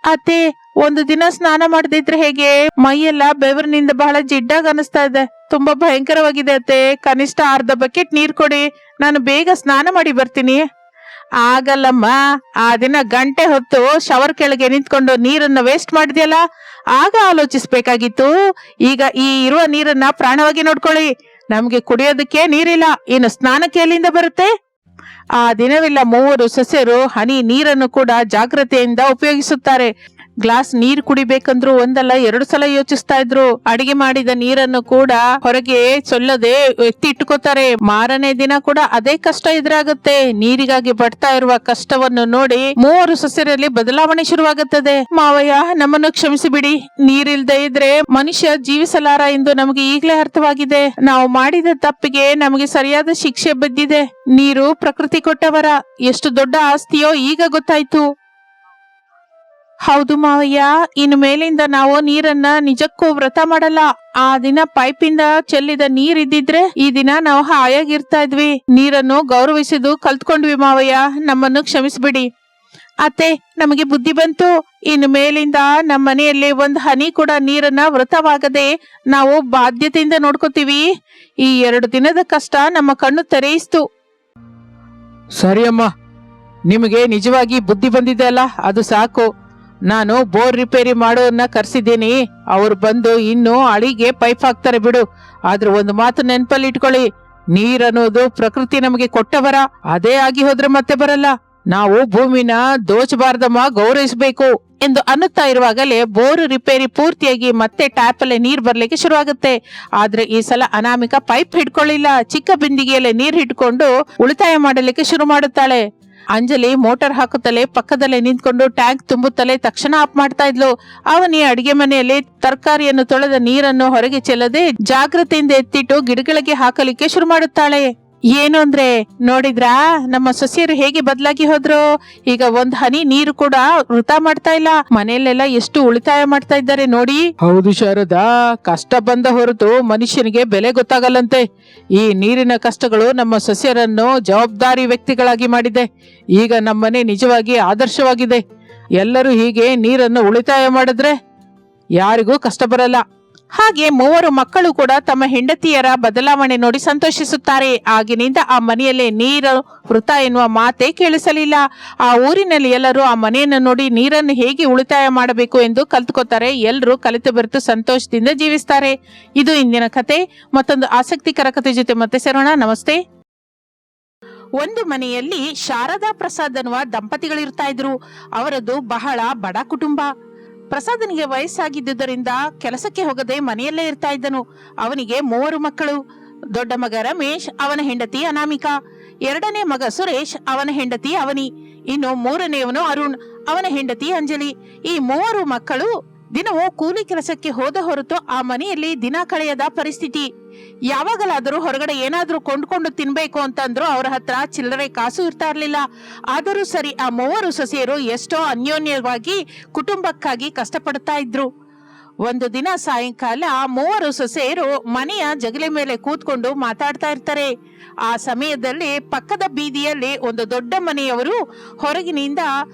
ಅತ್ತೆ, 1 ದಿನ ಸ್ನಾನ ಮಾಡದಿದ್ರೆ ಹೇಗೆ? ಮೈಯೆಲ್ಲ ಬೆವರಿನಿಂದ ಬಹಳ ಜಿಡ್ಡಾಗಿ ಅನಿಸ್ತಾ ಇದೆ. ತುಂಬಾ ಭಯಂಕರವಾಗಿದೆ ಅತ್ತೆ. ಕನಿಷ್ಠ ಅರ್ಧ ಬಕೆಟ್ ನೀರ್ ಕೊಡಿ, ನಾನು ಬೇಗ ಸ್ನಾನ ಮಾಡಿ ಬರ್ತೀನಿ. ಆಗಲ್ಲಮ್ಮ, ಆ ದಿನ ಗಂಟೆ ಹೊತ್ತು ಶವರ್ ಕೆಳಗೆ ನಿಂತ್ಕೊಂಡು ನೀರನ್ನ ವೇಸ್ಟ್ ಮಾಡಿದ್ಯಲ್ಲ, ಆಗ ಆಲೋಚಿಸ್ಬೇಕಾಗಿತ್ತು. ಈಗ ಈ ಇರುವ ನೀರನ್ನ ಪ್ರಾಣವಾಗಿ ನೋಡ್ಕೊಳ್ಳಿ. ನಮ್ಗೆ ಕುಡಿಯೋದಕ್ಕೆ ನೀರಿಲ್ಲ, ಇನ್ನು ಸ್ನಾನಕ್ಕೆ ಎಲ್ಲಿಂದ ಬರುತ್ತೆ? ಆ ದಿನವೆಲ್ಲ ಮೂವರು ಸಸ್ಯರು ಹನಿ ನೀರನ್ನು ಕೂಡ ಜಾಗ್ರತೆಯಿಂದ ಉಪಯೋಗಿಸುತ್ತಾರೆ. ಗ್ಲಾಸ್ ನೀರ್ ಕುಡಿಬೇಕಂದ್ರು 1 ಅಲ್ಲ 2 ಸಲ ಯೋಚಿಸ್ತಾ ಇದ್ರು. ಅಡಿಗೆ ಮಾಡಿದ ನೀರನ್ನು ಕೂಡ ಹೊರಗೆ ಸೊಲ್ಲದೆ ಎತ್ತಿ ಇಟ್ಕೋತಾರೆ. ಮಾರನೇ ದಿನ ಕೂಡ ಅದೇ ಕಷ್ಟ ಎದುರಾಗುತ್ತೆ. ನೀರಿಗಾಗಿ ಪಡ್ತಾ ಇರುವ ಕಷ್ಟವನ್ನು ನೋಡಿ ಮೂವರು ಸಸ್ಯರಲ್ಲಿ ಬದಲಾವಣೆ ಶುರುವಾಗುತ್ತದೆ. ಮಾವಯ್ಯ, ನಮ್ಮನ್ನು ಕ್ಷಮಿಸಿ ಬಿಡಿ. ನೀರಿಲ್ದೇ ಇದ್ರೆ ಮನುಷ್ಯ ಜೀವಿಸಲಾರ ಎಂದು ನಮಗೆ ಈಗಲೇ ಅರ್ಥವಾಗಿದೆ. ನಾವು ಮಾಡಿದ ತಪ್ಪಿಗೆ ನಮಗೆ ಸರಿಯಾದ ಶಿಕ್ಷೆ ಬಿದ್ದಿದೆ. ನೀರು ಪ್ರಕೃತಿ ಕೊಟ್ಟವರ, ಎಷ್ಟು ದೊಡ್ಡ ಆಸ್ತಿಯೋ ಈಗ ಗೊತ್ತಾಯ್ತು. ಹೌದು ಮಾವಯ್ಯ, ಇನ್ನು ಮೇಲಿಂದ ನಾವು ನೀರನ್ನ ನಿಜಕ್ಕೂ ವ್ರತ ಮಾಡಲ್ಲ. ಆ ದಿನ ಪೈಪಿಂದ ಚೆಲ್ಲಿದ ನೀರ್ ಇದ್ದಿದ್ರೆ ಈ ದಿನ ನಾವು ಹಾಯಾಗಿರ್ತಾ ಇದ್ವಿ. ನೀರನ್ನು ಗೌರವಿಸಿದ್ದು ಕಲ್ತ್ಕೊಂಡ್ವಿ ಮಾವಯ್ಯ, ನಮ್ಮನ್ನು ಕ್ಷಮಿಸ್ಬಿಡಿ. ಅತ್ತೆ, ನಮಗೆ ಬುದ್ಧಿ ಬಂತು. ಇನ್ನು ಮೇಲಿಂದ ನಮ್ಮ ಮನೆಯಲ್ಲಿ 1 ಹನಿ ಕೂಡ ನೀರನ್ನ ವ್ರತವಾಗದೆ ನಾವು ಬಾಧ್ಯತೆಯಿಂದ ನೋಡ್ಕೋತೀವಿ. ಈ 2 ದಿನದ ಕಷ್ಟ ನಮ್ಮ ಕಣ್ಣು ತೆರೆಯಿಸ್ತು. ಸರಿಯಮ್ಮ, ನಿಮಗೆ ನಿಜವಾಗಿ ಬುದ್ಧಿ ಬಂದಿದೆ ಅಲ್ಲ, ಅದು ಸಾಕು. ನಾನು ಬೋರ್ ರಿಪೇರಿ ಮಾಡೋನ್ನ ಕರ್ಸಿದ್ದೀನಿ. ಅವ್ರು ಬಂದು ಇನ್ನು ಅಳಿಗೆ ಪೈಪ್ ಹಾಕ್ತಾರೆ ಬಿಡು. ಆದ್ರೆ ಒಂದು ಮಾತು ನೆನಪಲ್ಲಿ ಇಟ್ಕೊಳ್ಳಿ, ನೀರನ್ನೋದು ಪ್ರಕೃತಿ ನಮಗೆ ಕೊಟ್ಟ ಬರ. ಅದೇ ಆಗಿ ಹೋದ್ರೆ ಮತ್ತೆ ಬರಲ್ಲ. ನಾವು ಭೂಮಿನ ದೋಚಬಾರ್ದಮ್ಮ, ಗೌರವಿಸಬೇಕು ಎಂದು ಅನ್ನುತ್ತಾ ಇರುವಾಗಲೇ ಬೋರ್ ರಿಪೇರಿ ಪೂರ್ತಿಯಾಗಿ ಮತ್ತೆ ಟ್ಯಾಪ್ ಅಲ್ಲೇ ನೀರ್ ಬರ್ಲಿಕ್ಕೆ ಶುರುವಾಗುತ್ತೆ. ಆದ್ರೆ ಈ ಸಲ ಅನಾಮಿಕ ಪೈಪ್ ಹಿಡ್ಕೊಳ್ಳಿಲ್ಲ. ಚಿಕ್ಕ ಬಿಂದಿಗೆಯಲ್ಲೇ ನೀರ್ ಹಿಡ್ಕೊಂಡು ಉಳಿತಾಯ ಮಾಡಲಿಕ್ಕೆ ಶುರು ಮಾಡುತ್ತಾಳೆ. ಅಂಜಲಿ ಮೋಟಾರ್ ಹಾಕುತ್ತಲೇ ಪಕ್ಕದಲ್ಲೇ ನಿಂತ್ಕೊಂಡು ಟ್ಯಾಂಕ್ ತುಂಬುತ್ತಲೇ ತಕ್ಷಣ ಆಫ್ ಮಾಡ್ತಾ ಇದ್ಲು. ಅವನಿ ಅಡಿಗೆ ಮನೆಯಲ್ಲಿ ತರಕಾರಿಯನ್ನು ತೊಳೆದ ನೀರನ್ನು ಹೊರಗೆ ಚೆಲ್ಲದೆ ಜಾಗ್ರತೆಯಿಂದ ಎತ್ತಿಟ್ಟು ಗಿಡಗಳಿಗೆ ಹಾಕಲಿಕ್ಕೆ ಶುರು ಮಾಡುತ್ತಾಳೆ. ಏನು ಅಂದ್ರೆ ನೋಡಿದ್ರಾ, ನಮ್ಮ ಸೊಸೆಯರು ಹೇಗೆ ಬದಲಾಗಿ ಹೋದ್ರು. ಈಗ ಒಂದ್ ಹನಿ ನೀರು ಕೂಡ ವೃಥಾ ಮಾಡ್ತಾ ಇಲ್ಲ. ಮನೆಯಲ್ಲೆಲ್ಲ ಎಷ್ಟು ಉಳಿತಾಯ ಮಾಡ್ತಾ ಇದ್ದಾರೆ ನೋಡಿ. ಹೌದು ಶಾರದಾ, ಕಷ್ಟ ಬಂದ ಹೊರತು ಮನುಷ್ಯನಿಗೆ ಬೆಲೆ ಗೊತ್ತಾಗಲ್ಲಂತೆ. ಈ ನೀರಿನ ಕಷ್ಟಗಳು ನಮ್ಮ ಸೊಸೆಯರನ್ನು ಜವಾಬ್ದಾರಿ ವ್ಯಕ್ತಿಗಳಾಗಿ ಮಾಡಿದೆ. ಈಗ ನಮ್ಮನೆ ನಿಜವಾಗಿ ಆದರ್ಶವಾಗಿದೆ. ಎಲ್ಲರೂ ಹೀಗೆ ನೀರನ್ನು ಉಳಿತಾಯ ಮಾಡಿದ್ರೆ ಯಾರಿಗೂ ಕಷ್ಟ ಬರಲ್ಲ. ಹಾಗೆ ಮೂವರು ಮಕ್ಕಳು ಕೂಡ ತಮ್ಮ ಹೆಂಡತಿಯರ ಬದಲಾವಣೆ ನೋಡಿ ಸಂತೋಷಿಸುತ್ತಾರೆ. ಆಗಿನಿಂದ ಆ ಮನೆಯಲ್ಲಿ ನೀರು ವೃಥಾ ಎನ್ನುವ ಮಾತೇ ಕೇಳಿಸಲಿಲ್ಲ. ಆ ಊರಿನಲ್ಲಿ ಎಲ್ಲರೂ ಆ ಮನೆಯನ್ನು ನೋಡಿ ನೀರನ್ನು ಹೇಗೆ ಉಳಿತಾಯ ಮಾಡಬೇಕು ಎಂದು ಕಲ್ತ್ಕೋತಾರೆ. ಎಲ್ಲರೂ ಕಲಿತು ಬೆರೆತು ಸಂತೋಷದಿಂದ ಜೀವಿಸ್ತಾರೆ. ಇದು ಇಂದಿನ ಕತೆ. ಮತ್ತೊಂದು ಆಸಕ್ತಿಕರ ಕತೆ ಜೊತೆ ಮತ್ತೆ ಸೇರೋಣ. ನಮಸ್ತೆ. ಒಂದು ಮನೆಯಲ್ಲಿ ಶಾರದಾ ಪ್ರಸಾದ್ ಅನ್ನುವ ದಂಪತಿಗಳಿರ್ತಾ ಇದ್ರು. ಅವರದ್ದು ಬಹಳ ಬಡ ಕುಟುಂಬ. ಪ್ರಸಾದನಿಗೆ ವಯಸ್ಸಾಗಿದ್ದುದರಿಂದ ಕೆಲಸಕ್ಕೆ ಹೋಗದೆ ಮನೆಯಲ್ಲೇ ಇರ್ತಾ ಇದ್ದನು. ಅವನಿಗೆ 3 ಮಕ್ಕಳು. ದೊಡ್ಡ ಮಗ ರಮೇಶ್, ಅವನ ಹೆಂಡತಿ ಅನಾಮಿಕಾ. ಎರಡನೇ ಮಗ ಸುರೇಶ್, ಅವನ ಹೆಂಡತಿ ಅವನಿ. ಇನ್ನು ಮೂರನೆಯವನು ಅರುಣ್, ಅವನ ಹೆಂಡತಿ ಅಂಜಲಿ. ಈ 3 ಮಕ್ಕಳು ದಿನವೂ ಕೂಲಿ ಕೆಲಸಕ್ಕೆ ಹೋದ ಹೊರತು ಆ ಮನೆಯಲ್ಲಿ ದಿನ ಕಳೆಯದ ಪರಿಸ್ಥಿತಿ. ಯಾವಾಗಲಾದರೂ ಹೊರಗಡೆ ಏನಾದ್ರೂ ಕೊಂಡ್ಕೊಂಡು ತಿನ್ಬೇಕು ಅಂತಂದ್ರು ಅವರ ಹತ್ರ ಚಿಲ್ಲರೆ ಕಾಸು ಇರ್ತಾ ಇರ್ಲಿಲ್ಲ. ಆದರೂ ಸರಿ, ಆ 3 ಸೊಸೆಯರು ಎಷ್ಟೋ ಅನ್ಯೋನ್ಯವಾಗಿ ಕುಟುಂಬಕ್ಕಾಗಿ ಕಷ್ಟಪಡ್ತಾ ಇದ್ರು. ಒಂದು ದಿನ ಸಾಯಂಕಾಲ 3 ಸೊಸೆಯರು ಮನೆಯ ಜಗಲಿ ಮೇಲೆ ಕೂತ್ಕೊಂಡು ಮಾತಾಡ್ತಾ ಇರ್ತಾರೆ. ಆ ಸಮಯದಲ್ಲಿ ಪಕ್ಕದ ಬೀದಿಯಲ್ಲಿ ಒಂದು ದೊಡ್ಡ ಮನೆಯವರು ಹೊರಗಿನಿಂದ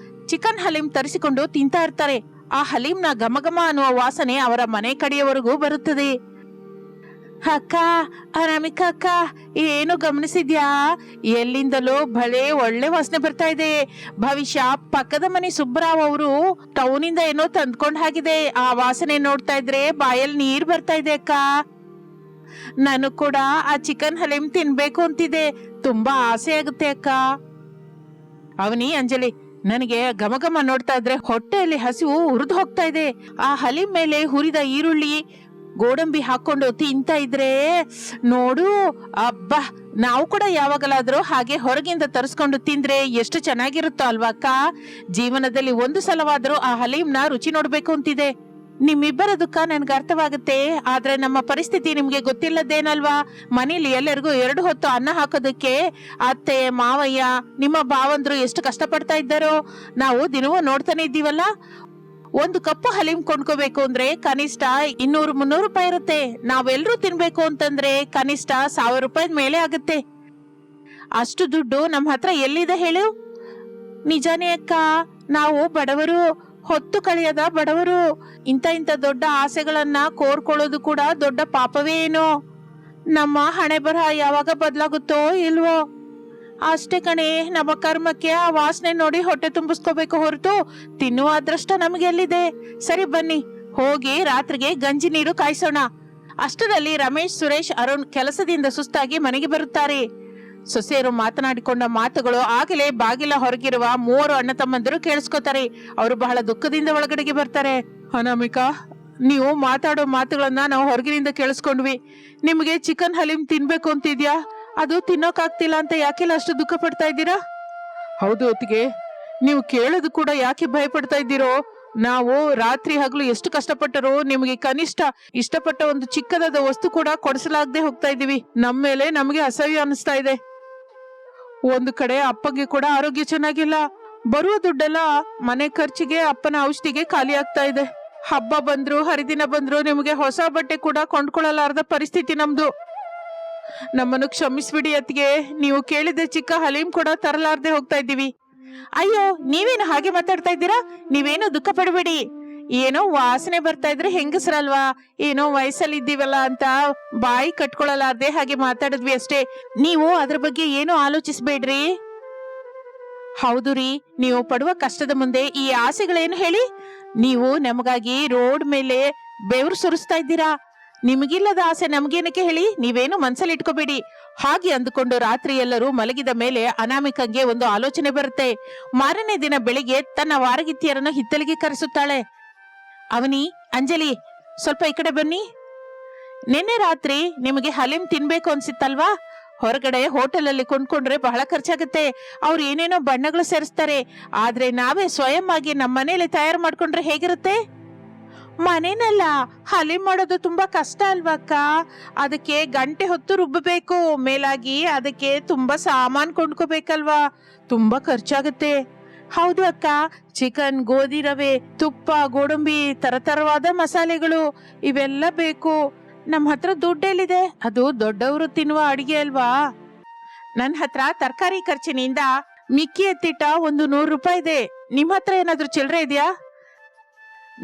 ಚಿಕನ್ ಹಲೀಂ ತರಿಸಿಕೊಂಡು ತಿಂತಾ ಇರ್ತಾರೆ. ಆ ಹಲೀಂನ ಘಮಘಮ ಅನ್ನುವ ವಾಸನೆ ಅವರ ಮನೆ ಕಡೆಯವರೆಗೂ ಬರುತ್ತದೆ. ಅಕ್ಕ, ಅನಾಮಿಕಾ ಅಕ್ಕ, ಏನು ಗಮನಿಸಿದ್ಯಾ? ಎಲ್ಲಿಂದಲೂ ಭಲೆ ಒಳ್ಳೆ ವಾಸನೆ ಬರ್ತಾ ಇದೆ. ಭವಿಷ್ಯ ಪಕ್ಕದ ಮನೆ ಸುಬ್ಬರಾವ್ ಅವರು ಟೌನಿಂದ ಏನೋ ತಂದ್ಕೊಂಡ್ ಹಾಗಿದೆ. ಆ ವಾಸನೆ ನೋಡ್ತಾ ಇದ್ರೆ ಬಾಯಲ್ಲಿ ನೀರ್ ಬರ್ತಾ ಇದೆ ಅಕ್ಕ. ನಾನು ಕೂಡ ಆ ಚಿಕನ್ ಹಲೀಂ ತಿನ್ಬೇಕು ಅಂತಿದೆ. ತುಂಬಾ ಆಸೆ ಆಗುತ್ತೆ ಅಕ್ಕ. ಅವನಿ, ಅಂಜಲಿ, ನನಗೆ ಘಮಘಮ ನೋಡ್ತಾ ಇದ್ರೆ ಹೊಟ್ಟೆಯಲ್ಲಿ ಹಸಿವು ಉರಿದು ಹೋಗ್ತಾ ಇದೆ. ಆ ಹಲೀಂ ಮೇಲೆ ಹುರಿದ ಈರುಳ್ಳಿ, ಗೋಡಂಬಿ ಹಾಕೊಂಡು ತಿಂತಾ ಇದ್ರೆ ನೋಡು, ಅಬ್ಬಾ, ನಾವು ಕೂಡ ಯಾವಾಗಲಾದ್ರೂ ಹಾಗೆ ಹೊರಗಿಂದ ತರಿಸ್ಕೊಂಡು ತಿಂದ್ರೆ ಎಷ್ಟು ಚೆನ್ನಾಗಿರುತ್ತೋ ಅಲ್ವಾ ಅಕ್ಕ? ಜೀವನದಲ್ಲಿ ಒಂದು ಸಲವಾದ್ರೂ ಆ ಹಲೀಂನ ರುಚಿ ನೋಡ್ಬೇಕು ಅಂತಿದೆ. ನಿಮ್ಮಿಬ್ಬರ ದುಃಖ ನನ್ಗೆ ಅರ್ಥವಾಗುತ್ತೆ. ಆದ್ರೆ ನಮ್ಮ ಪರಿಸ್ಥಿತಿ ನಿಮ್ಗೆ ಗೊತ್ತಿಲ್ಲದೇನಲ್ವಾ? ಮನೇಲಿ ಎಲ್ಲರಿಗೂ 2 ಹೊತ್ತು ಅನ್ನ ಹಾಕೋದಕ್ಕೆ ಅತ್ತೆ, ಮಾವಯ್ಯ, ನಿಮ್ಮ ಭಾವಂದ್ರು ಎಷ್ಟು ಕಷ್ಟಪಡ್ತಾ ಇದ್ದಾರೋ ನಾವು ದಿನವೂ ನೋಡ್ತಾನೆ ಇದ್ದೀವಲ್ಲ. ಒಂದು ಕಪ್ಪು ಹಲೀಂ ಕೊಂಡ್ಕೋಬೇಕು ಅಂದ್ರೆ ಕನಿಷ್ಠ 200-300 ರೂಪಾಯಿ ಇರುತ್ತೆ. ನಾವೆಲ್ಲರೂ ತಿನ್ಬೇಕು ಅಂತಂದ್ರೆ ಕನಿಷ್ಠ 1000 ರೂಪಾಯಿ ಮೇಲೆ ಆಗುತ್ತೆ. ಅಷ್ಟು ದುಡ್ಡು ನಮ್ಮ ಹತ್ರ ಎಲ್ಲಿದೆ ಹೇಳು? ನಿಜಾನೇ ಅಕ್ಕ, ನಾವು ಬಡವರು, ಹೊತ್ತು ಕಳೆಯದ ಬಡವರು. ಇಂಥ ದೊಡ್ಡ ಆಸೆಗಳನ್ನ ಕೋರ್ಕೊಳ್ಳೋದು ಕೂಡ ದೊಡ್ಡ ಪಾಪವೇ ಏನೋ. ನಮ್ಮ ಹಣೆ ಬರಹ ಯಾವಾಗ ಬದಲಾಗುತ್ತೋ ಇಲ್ವೋ ಅಷ್ಟೇ ಕಣೆ. ನಮ್ಮ ಕರ್ಮಕ್ಕೆ ಆ ವಾಸನೆ ನೋಡಿ ಹೊಟ್ಟೆ ತುಂಬಿಸ್ಕೋಬೇಕು ಹೊರತು ತಿನ್ನುವ ಅದೃಷ್ಟ ನಮ್ಗೆ ಎಲ್ಲಿದೆ? ಸರಿ ಬನ್ನಿ, ಹೋಗಿ ರಾತ್ರಿಗೆ ಗಂಜಿ ನೀರು ಕಾಯಿಸೋಣ. ಅಷ್ಟರಲ್ಲಿ ರಮೇಶ್, ಸುರೇಶ್, ಅರುಣ್ ಕೆಲಸದಿಂದ ಸುಸ್ತಾಗಿ ಮನೆಗೆ ಬರುತ್ತಾರೆ. ಸೊಸೆಯರು ಮಾತನಾಡಿಕೊಂಡ ಮಾತುಗಳು ಆಗಲೇ ಬಾಗಿಲ ಹೊರಗಿರುವ 3 ಅಣ್ಣ ತಮ್ಮಂದಿರು ಕೇಳಿಸ್ಕೊತಾರೆ. ಅವರು ಬಹಳ ದುಃಖದಿಂದ ಒಳಗಡೆಗೆ ಬರ್ತಾರೆ. ಅನಾಮಿಕಾ, ನೀವು ಮಾತಾಡೋ ಮಾತುಗಳನ್ನ ನಾವು ಹೊರಗಿನಿಂದ ಕೇಳಿಸ್ಕೊಂಡ್ವಿ. ನಿಮ್ಗೆ ಚಿಕನ್ ಹಲೀಂ ತಿನ್ಬೇಕು ಅಂತಿದ್ಯಾ? ಅದು ತಿನ್ನೋಕಾಗ್ತಿಲ್ಲ ಅಂತ ಯಾಕೆಲ್ಲ ಅಷ್ಟು ದುಃಖ ಪಡ್ತಾ ಇದ್ದೀರಾ? ಹೌದು ಅತ್ತಿಗೆ, ನೀವು ಕೇಳೋದು ಕೂಡ ಯಾಕೆ ಭಯ ಪಡ್ತಾ ಇದ್ದೀರೋ? ನಾವು ರಾತ್ರಿ ಹಗಲು ಎಷ್ಟು ಕಷ್ಟಪಟ್ಟರು ನಿಮಗೆ ಕನಿಷ್ಠ ಇಷ್ಟಪಟ್ಟ ಒಂದು ಚಿಕ್ಕದಾದ ವಸ್ತು ಕೂಡ ಕೊಡಿಸಲಾಗದೆ ಹೋಗ್ತಾ ಇದೀವಿ. ನಮ್ಮ ಮೇಲೆ ನಮಗೆ ಅಸಹ್ಯ ಅನಿಸ್ತಾ ಇದೆ. ಒಂದು ಕಡೆ ಅಪ್ಪಗೆ ಕೂಡ ಆರೋಗ್ಯ ಚೆನ್ನಾಗಿಲ್ಲ. ಬರುವ ದುಡ್ಡೆಲ್ಲ ಮನೆ ಖರ್ಚಿಗೆ, ಅಪ್ಪನ ಔಷಧಿಗೆ ಖಾಲಿ ಆಗ್ತಾ ಇದೆ. ಹಬ್ಬ ಬಂದ್ರು ಹರಿದಿನ ಬಂದ್ರು ನಿಮಗೆ ಹೊಸ ಬಟ್ಟೆ ಕೂಡ ಕೊಂಡ್ಕೊಳ್ಳಲಾರದ ಪರಿಸ್ಥಿತಿ ನಮ್ದು. ನಮ್ಮನ್ನು ಕ್ಷಮಿಸ್ಬಿಡಿ ಅತ್ತಿಗೆ, ನೀವು ಕೇಳಿದ ಚಿಕ್ಕ ಹಲೀಂ ಕೂಡ ತರಲಾರ್ದೆ ಹೋಗ್ತಾ ಇದ್ದೀವಿ. ಅಯ್ಯೋ, ನೀವೇನು ಹಾಗೆ ಮಾತಾಡ್ತಾ ಇದ್ದೀರಾ? ನೀವೇನು ದುಃಖ ಪಡಬೇಡಿ. ಏನೋ ವಾಸನೆ ಬರ್ತಾ ಇದ್ರೆ ಹೆಂಗಸರಲ್ವಾ, ಏನೋ ವಯಸ್ಸಲ್ಲಿ ಇದ್ದೀವಲ್ಲ ಅಂತ ಬಾಯಿ ಕಟ್ಕೊಳ್ಳಲಾರ್ದೆ ಹಾಗೆ ಮಾತಾಡಿದ್ವಿ ಅಷ್ಟೇ. ನೀವು ಅದ್ರ ಬಗ್ಗೆ ಏನು ಆಲೋಚಿಸ್ಬೇಡ್ರಿ. ಹೌದು ರೀ, ನೀವು ಪಡುವ ಕಷ್ಟದ ಮುಂದೆ ಈ ಆಸೆಗಳೇನು ಹೇಳಿ? ನೀವು ನಮಗಾಗಿ ರೋಡ್ ಮೇಲೆ ಬೆವರು ಸುರಿಸ್ತಾ ಇದ್ದೀರಾ. ನಿಮಗಿಲ್ಲದ ಆಸೆ ನಮಗೇನಕ್ಕೆ ಹೇಳಿ? ನೀವೇನು ಮನ್ಸಲ್ಲಿ ಇಟ್ಕೋಬೇಡಿ. ಹಾಗೆ ಅಂದುಕೊಂಡು ರಾತ್ರಿ ಎಲ್ಲರೂ ಮಲಗಿದ ಮೇಲೆ ಅನಾಮಿಕಂಗೆ ಒಂದು ಆಲೋಚನೆ ಬರುತ್ತೆ. ಮಾರನೇ ದಿನ ಬೆಳಿಗ್ಗೆ ತನ್ನ ವಾರಗಿತ್ತಿಯರನ್ನು ಹಿತ್ತಲಿಗೆ ಕರೆಸುತ್ತಾಳೆ. ಅವನಿ, ಅಂಜಲಿ, ಸ್ವಲ್ಪ ಈ ಕಡೆ ಬನ್ನಿ. ನಿನ್ನೆ ರಾತ್ರಿ ನಿಮಗೆ ಹಲೀಂ ತಿನ್ಬೇಕು ಅನ್ಸಿತ್ತಲ್ವಾ? ಹೊರಗಡೆ ಹೋಟೆಲಲ್ಲಿ ಕೊಂಡ್ಕೊಂಡ್ರೆ ಬಹಳ ಖರ್ಚಾಗುತ್ತೆ. ಅವ್ರು ಏನೇನೋ ಬಣ್ಣಗಳು ಸೇರಿಸ್ತಾರೆ. ಆದ್ರೆ ನಾವೇ ಸ್ವಯಂ ಆಗಿ ನಮ್ಮ ಮನೇಲಿ ತಯಾರು ಮಾಡ್ಕೊಂಡ್ರೆ ಹೇಗಿರುತ್ತೆ? ಮನೇನಲ್ಲ, ಹಲೀಂ ಮಾಡೋದು ತುಂಬಾ ಕಷ್ಟ ಅಲ್ವಕ್ಕ? ಅದಕ್ಕೆ ಗಂಟೆ ಹೊತ್ತು ರುಬ್ಬಬೇಕು. ಮೇಲಾಗಿ ಅದಕ್ಕೆ ತುಂಬಾ ಸಾಮಾನ್ ಕೊಂಡ್ಕೋಬೇಕಲ್ವಾ? ತುಂಬಾ ಖರ್ಚಾಗುತ್ತೆ. ಹೌದು ಅಕ್ಕ, ಚಿಕನ್, ಗೋಧಿ ರವೆ, ತುಪ್ಪ, ಗೋಡಂಬಿ, ತರತರವಾದ ಮಸಾಲೆಗಳು ಇವೆಲ್ಲ ಬೇಕು. ನಮ್ಮ ಹತ್ರ ದುಡ್ಡೆಲ್ಲಿದೆ? ಅದು ದೊಡ್ಡವರು ತಿನ್ನುವ ಅಡಿಗೆ ಅಲ್ವಾ? ನನ್ನ ಹತ್ರ ತರಕಾರಿ ಖರ್ಚಿನಿಂದ ಮಿಕ್ಕಿ ಎತ್ತಿಟ್ಟ ಒಂದು 100 ರೂಪಾಯಿ ಇದೆ. ನಿಮ್ ಹತ್ರ ಏನಾದ್ರೂ ಚಿಲ್ಲರೆ ಇದೆಯಾ?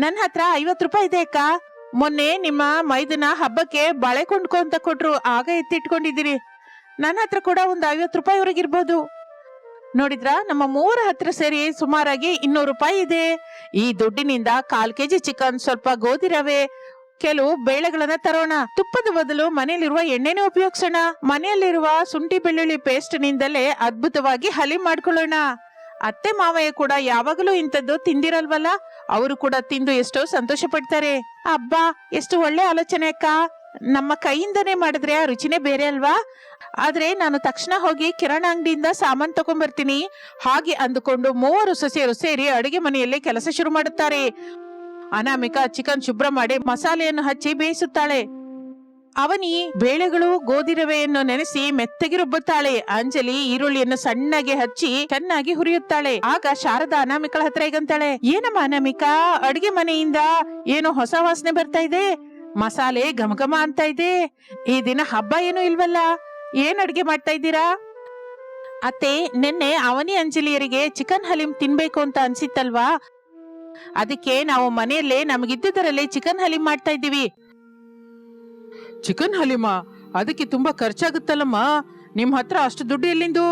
ನನ್ನ ಹತ್ರ 50 ರೂಪಾಯಿ ಇದೆ ಅಕ್ಕ. ಮೊನ್ನೆ ನಿಮ್ಮ ಮೈದನ ಹಬ್ಬಕ್ಕೆ ಬಳೆ ಕೊಂಡ್ಕೊ ಅಂತ ಕೊಟ್ರು, ಆಗ ಎತ್ತಿಟ್ಕೊಂಡಿದ್ದೀರಿ. ನನ್ನ ಹತ್ರ ಕೂಡ ಒಂದು 50 ರೂಪಾಯಿ ವರೆಗಿರ್ಬೋದು. ನೋಡಿದ್ರ, ನಮ್ಮ 3 ಹತ್ರ ಸೇರಿ ಸುಮಾರಾಗಿ 200 ರೂಪಾಯಿ ಇದೆ. ಈ ದುಡ್ಡಿನಿಂದ 1/4 ಕೆಜಿ ಚಿಕನ್, ಸ್ವಲ್ಪ ಗೋಧಿ ರವೆ, ಕೆಲವು ಬೇಳೆಗಳನ್ನ ತರೋಣ. ತುಪ್ಪದ ಬದಲು ಮನೆಯಲ್ಲಿರುವ ಎಣ್ಣೆನೇ ಉಪಯೋಗಿಸೋಣ. ಮನೆಯಲ್ಲಿರುವ ಶುಂಠಿ ಬೆಳ್ಳುಳ್ಳಿ ಪೇಸ್ಟ್ ನಿಂದಲೇ ಅದ್ಭುತವಾಗಿ ಹಲೀಂ ಮಾಡ್ಕೊಳ್ಳೋಣ. ಅತ್ತೆ ಮಾವಯ್ಯ ಕೂಡ ಯಾವಾಗಲೂ ಇಂಥದ್ದು ತಿಂದಿರಲ್ವಲ್ಲ, ಅವರು ಕೂಡ ತಿಂದು ಎಷ್ಟೋ ಸಂತೋಷ ಪಡ್ತಾರೆ. ಅಬ್ಬಾ, ಎಷ್ಟು ಒಳ್ಳೆ ಆಲೋಚನೆ ಅಕ್ಕ. ನಮ್ಮ ಕೈಯಿಂದನೇ ಮಾಡಿದ್ರೆ ಆ ರುಚಿನೇ ಬೇರೆ ಅಲ್ವಾ? ಆದ್ರೆ ನಾನು ತಕ್ಷಣ ಹೋಗಿ ಕಿರಾಣ ಅಂಗಡಿಯಿಂದ ಸಾಮಾನ್ ತಗೊಂಡ್ಬರ್ತೀನಿ. ಹಾಗೆ ಅಂದುಕೊಂಡು 3 ಸೊಸೆಯರು ಸೇರಿ ಅಡಿಗೆ ಮನೆಯಲ್ಲಿ ಕೆಲಸ ಶುರು ಮಾಡುತ್ತಾರೆ. ಅನಾಮಿಕಾ ಚಿಕನ್ ಶುಭ್ರ ಮಾಡಿ ಮಸಾಲೆಯನ್ನು ಹಚ್ಚಿ ಬೇಯಿಸುತ್ತಾಳೆ. ಅವನಿ ಬೇಳೆಗಳು, ಗೋಧಿ ರವೆಯನ್ನು ನೆನೆಸಿ ಮೆತ್ತಗೆ ರುಬ್ಬುತ್ತಾಳೆ. ಅಂಜಲಿ ಈರುಳ್ಳಿಯನ್ನು ಸಣ್ಣಗೆ ಹಚ್ಚಿ ಚೆನ್ನಾಗಿ ಹುರಿಯುತ್ತಾಳೆ. ಆಗ ಶಾರದಾ ಅನಾಮಿಕಳ ಹತ್ರ ಈಗಂತಾಳೆ, ಏನಮ್ಮ ಅನಾಮಿಕಾ, ಅಡಿಗೆ ಮನೆಯಿಂದ ಏನೋ ಹೊಸ ವಾಸನೆ ಬರ್ತಾ ಇದೆ. ಮಸಾಲೆ ಘಮಘಮ ಅಂತ ಇದೆ. ಈ ದಿನ ಹಬ್ಬ ಏನು ಇಲ್ವಲ್ಲ, ಏನ್ ಅಡಿಗೆ ಮಾಡ್ತಾ ಇದ್ದೀರಾ? ಅತ್ತೆ, ನಿನ್ನೆ ಅವನಿ ಅಂಜಲಿಯರಿಗೆ ಚಿಕನ್ ಹಲೀಂ ತಿನ್ಬೇಕು ಅಂತ ಅನ್ಸಿತ್ತಲ್ವಾ? ಅದಕ್ಕೆ ನಾವು ಮನೆಯಲ್ಲೇ ನಮಗಿದ್ದುದರಲ್ಲಿ ಚಿಕನ್ ಹಲೀಂ ಮಾಡ್ತಾ ಇದ್ದೀವಿ. ಚಿಕನ್ ಹಲೀಮಾ? ಅದಕ್ಕೆ ತುಂಬಾ ಖರ್ಚಾಗುತ್ತಲ್ಲಮ್ಮ. ನಿಮ್ ಹತ್ರ ಅಷ್ಟು ದುಡ್ಡು ಎಲ್ಲಿಂದು?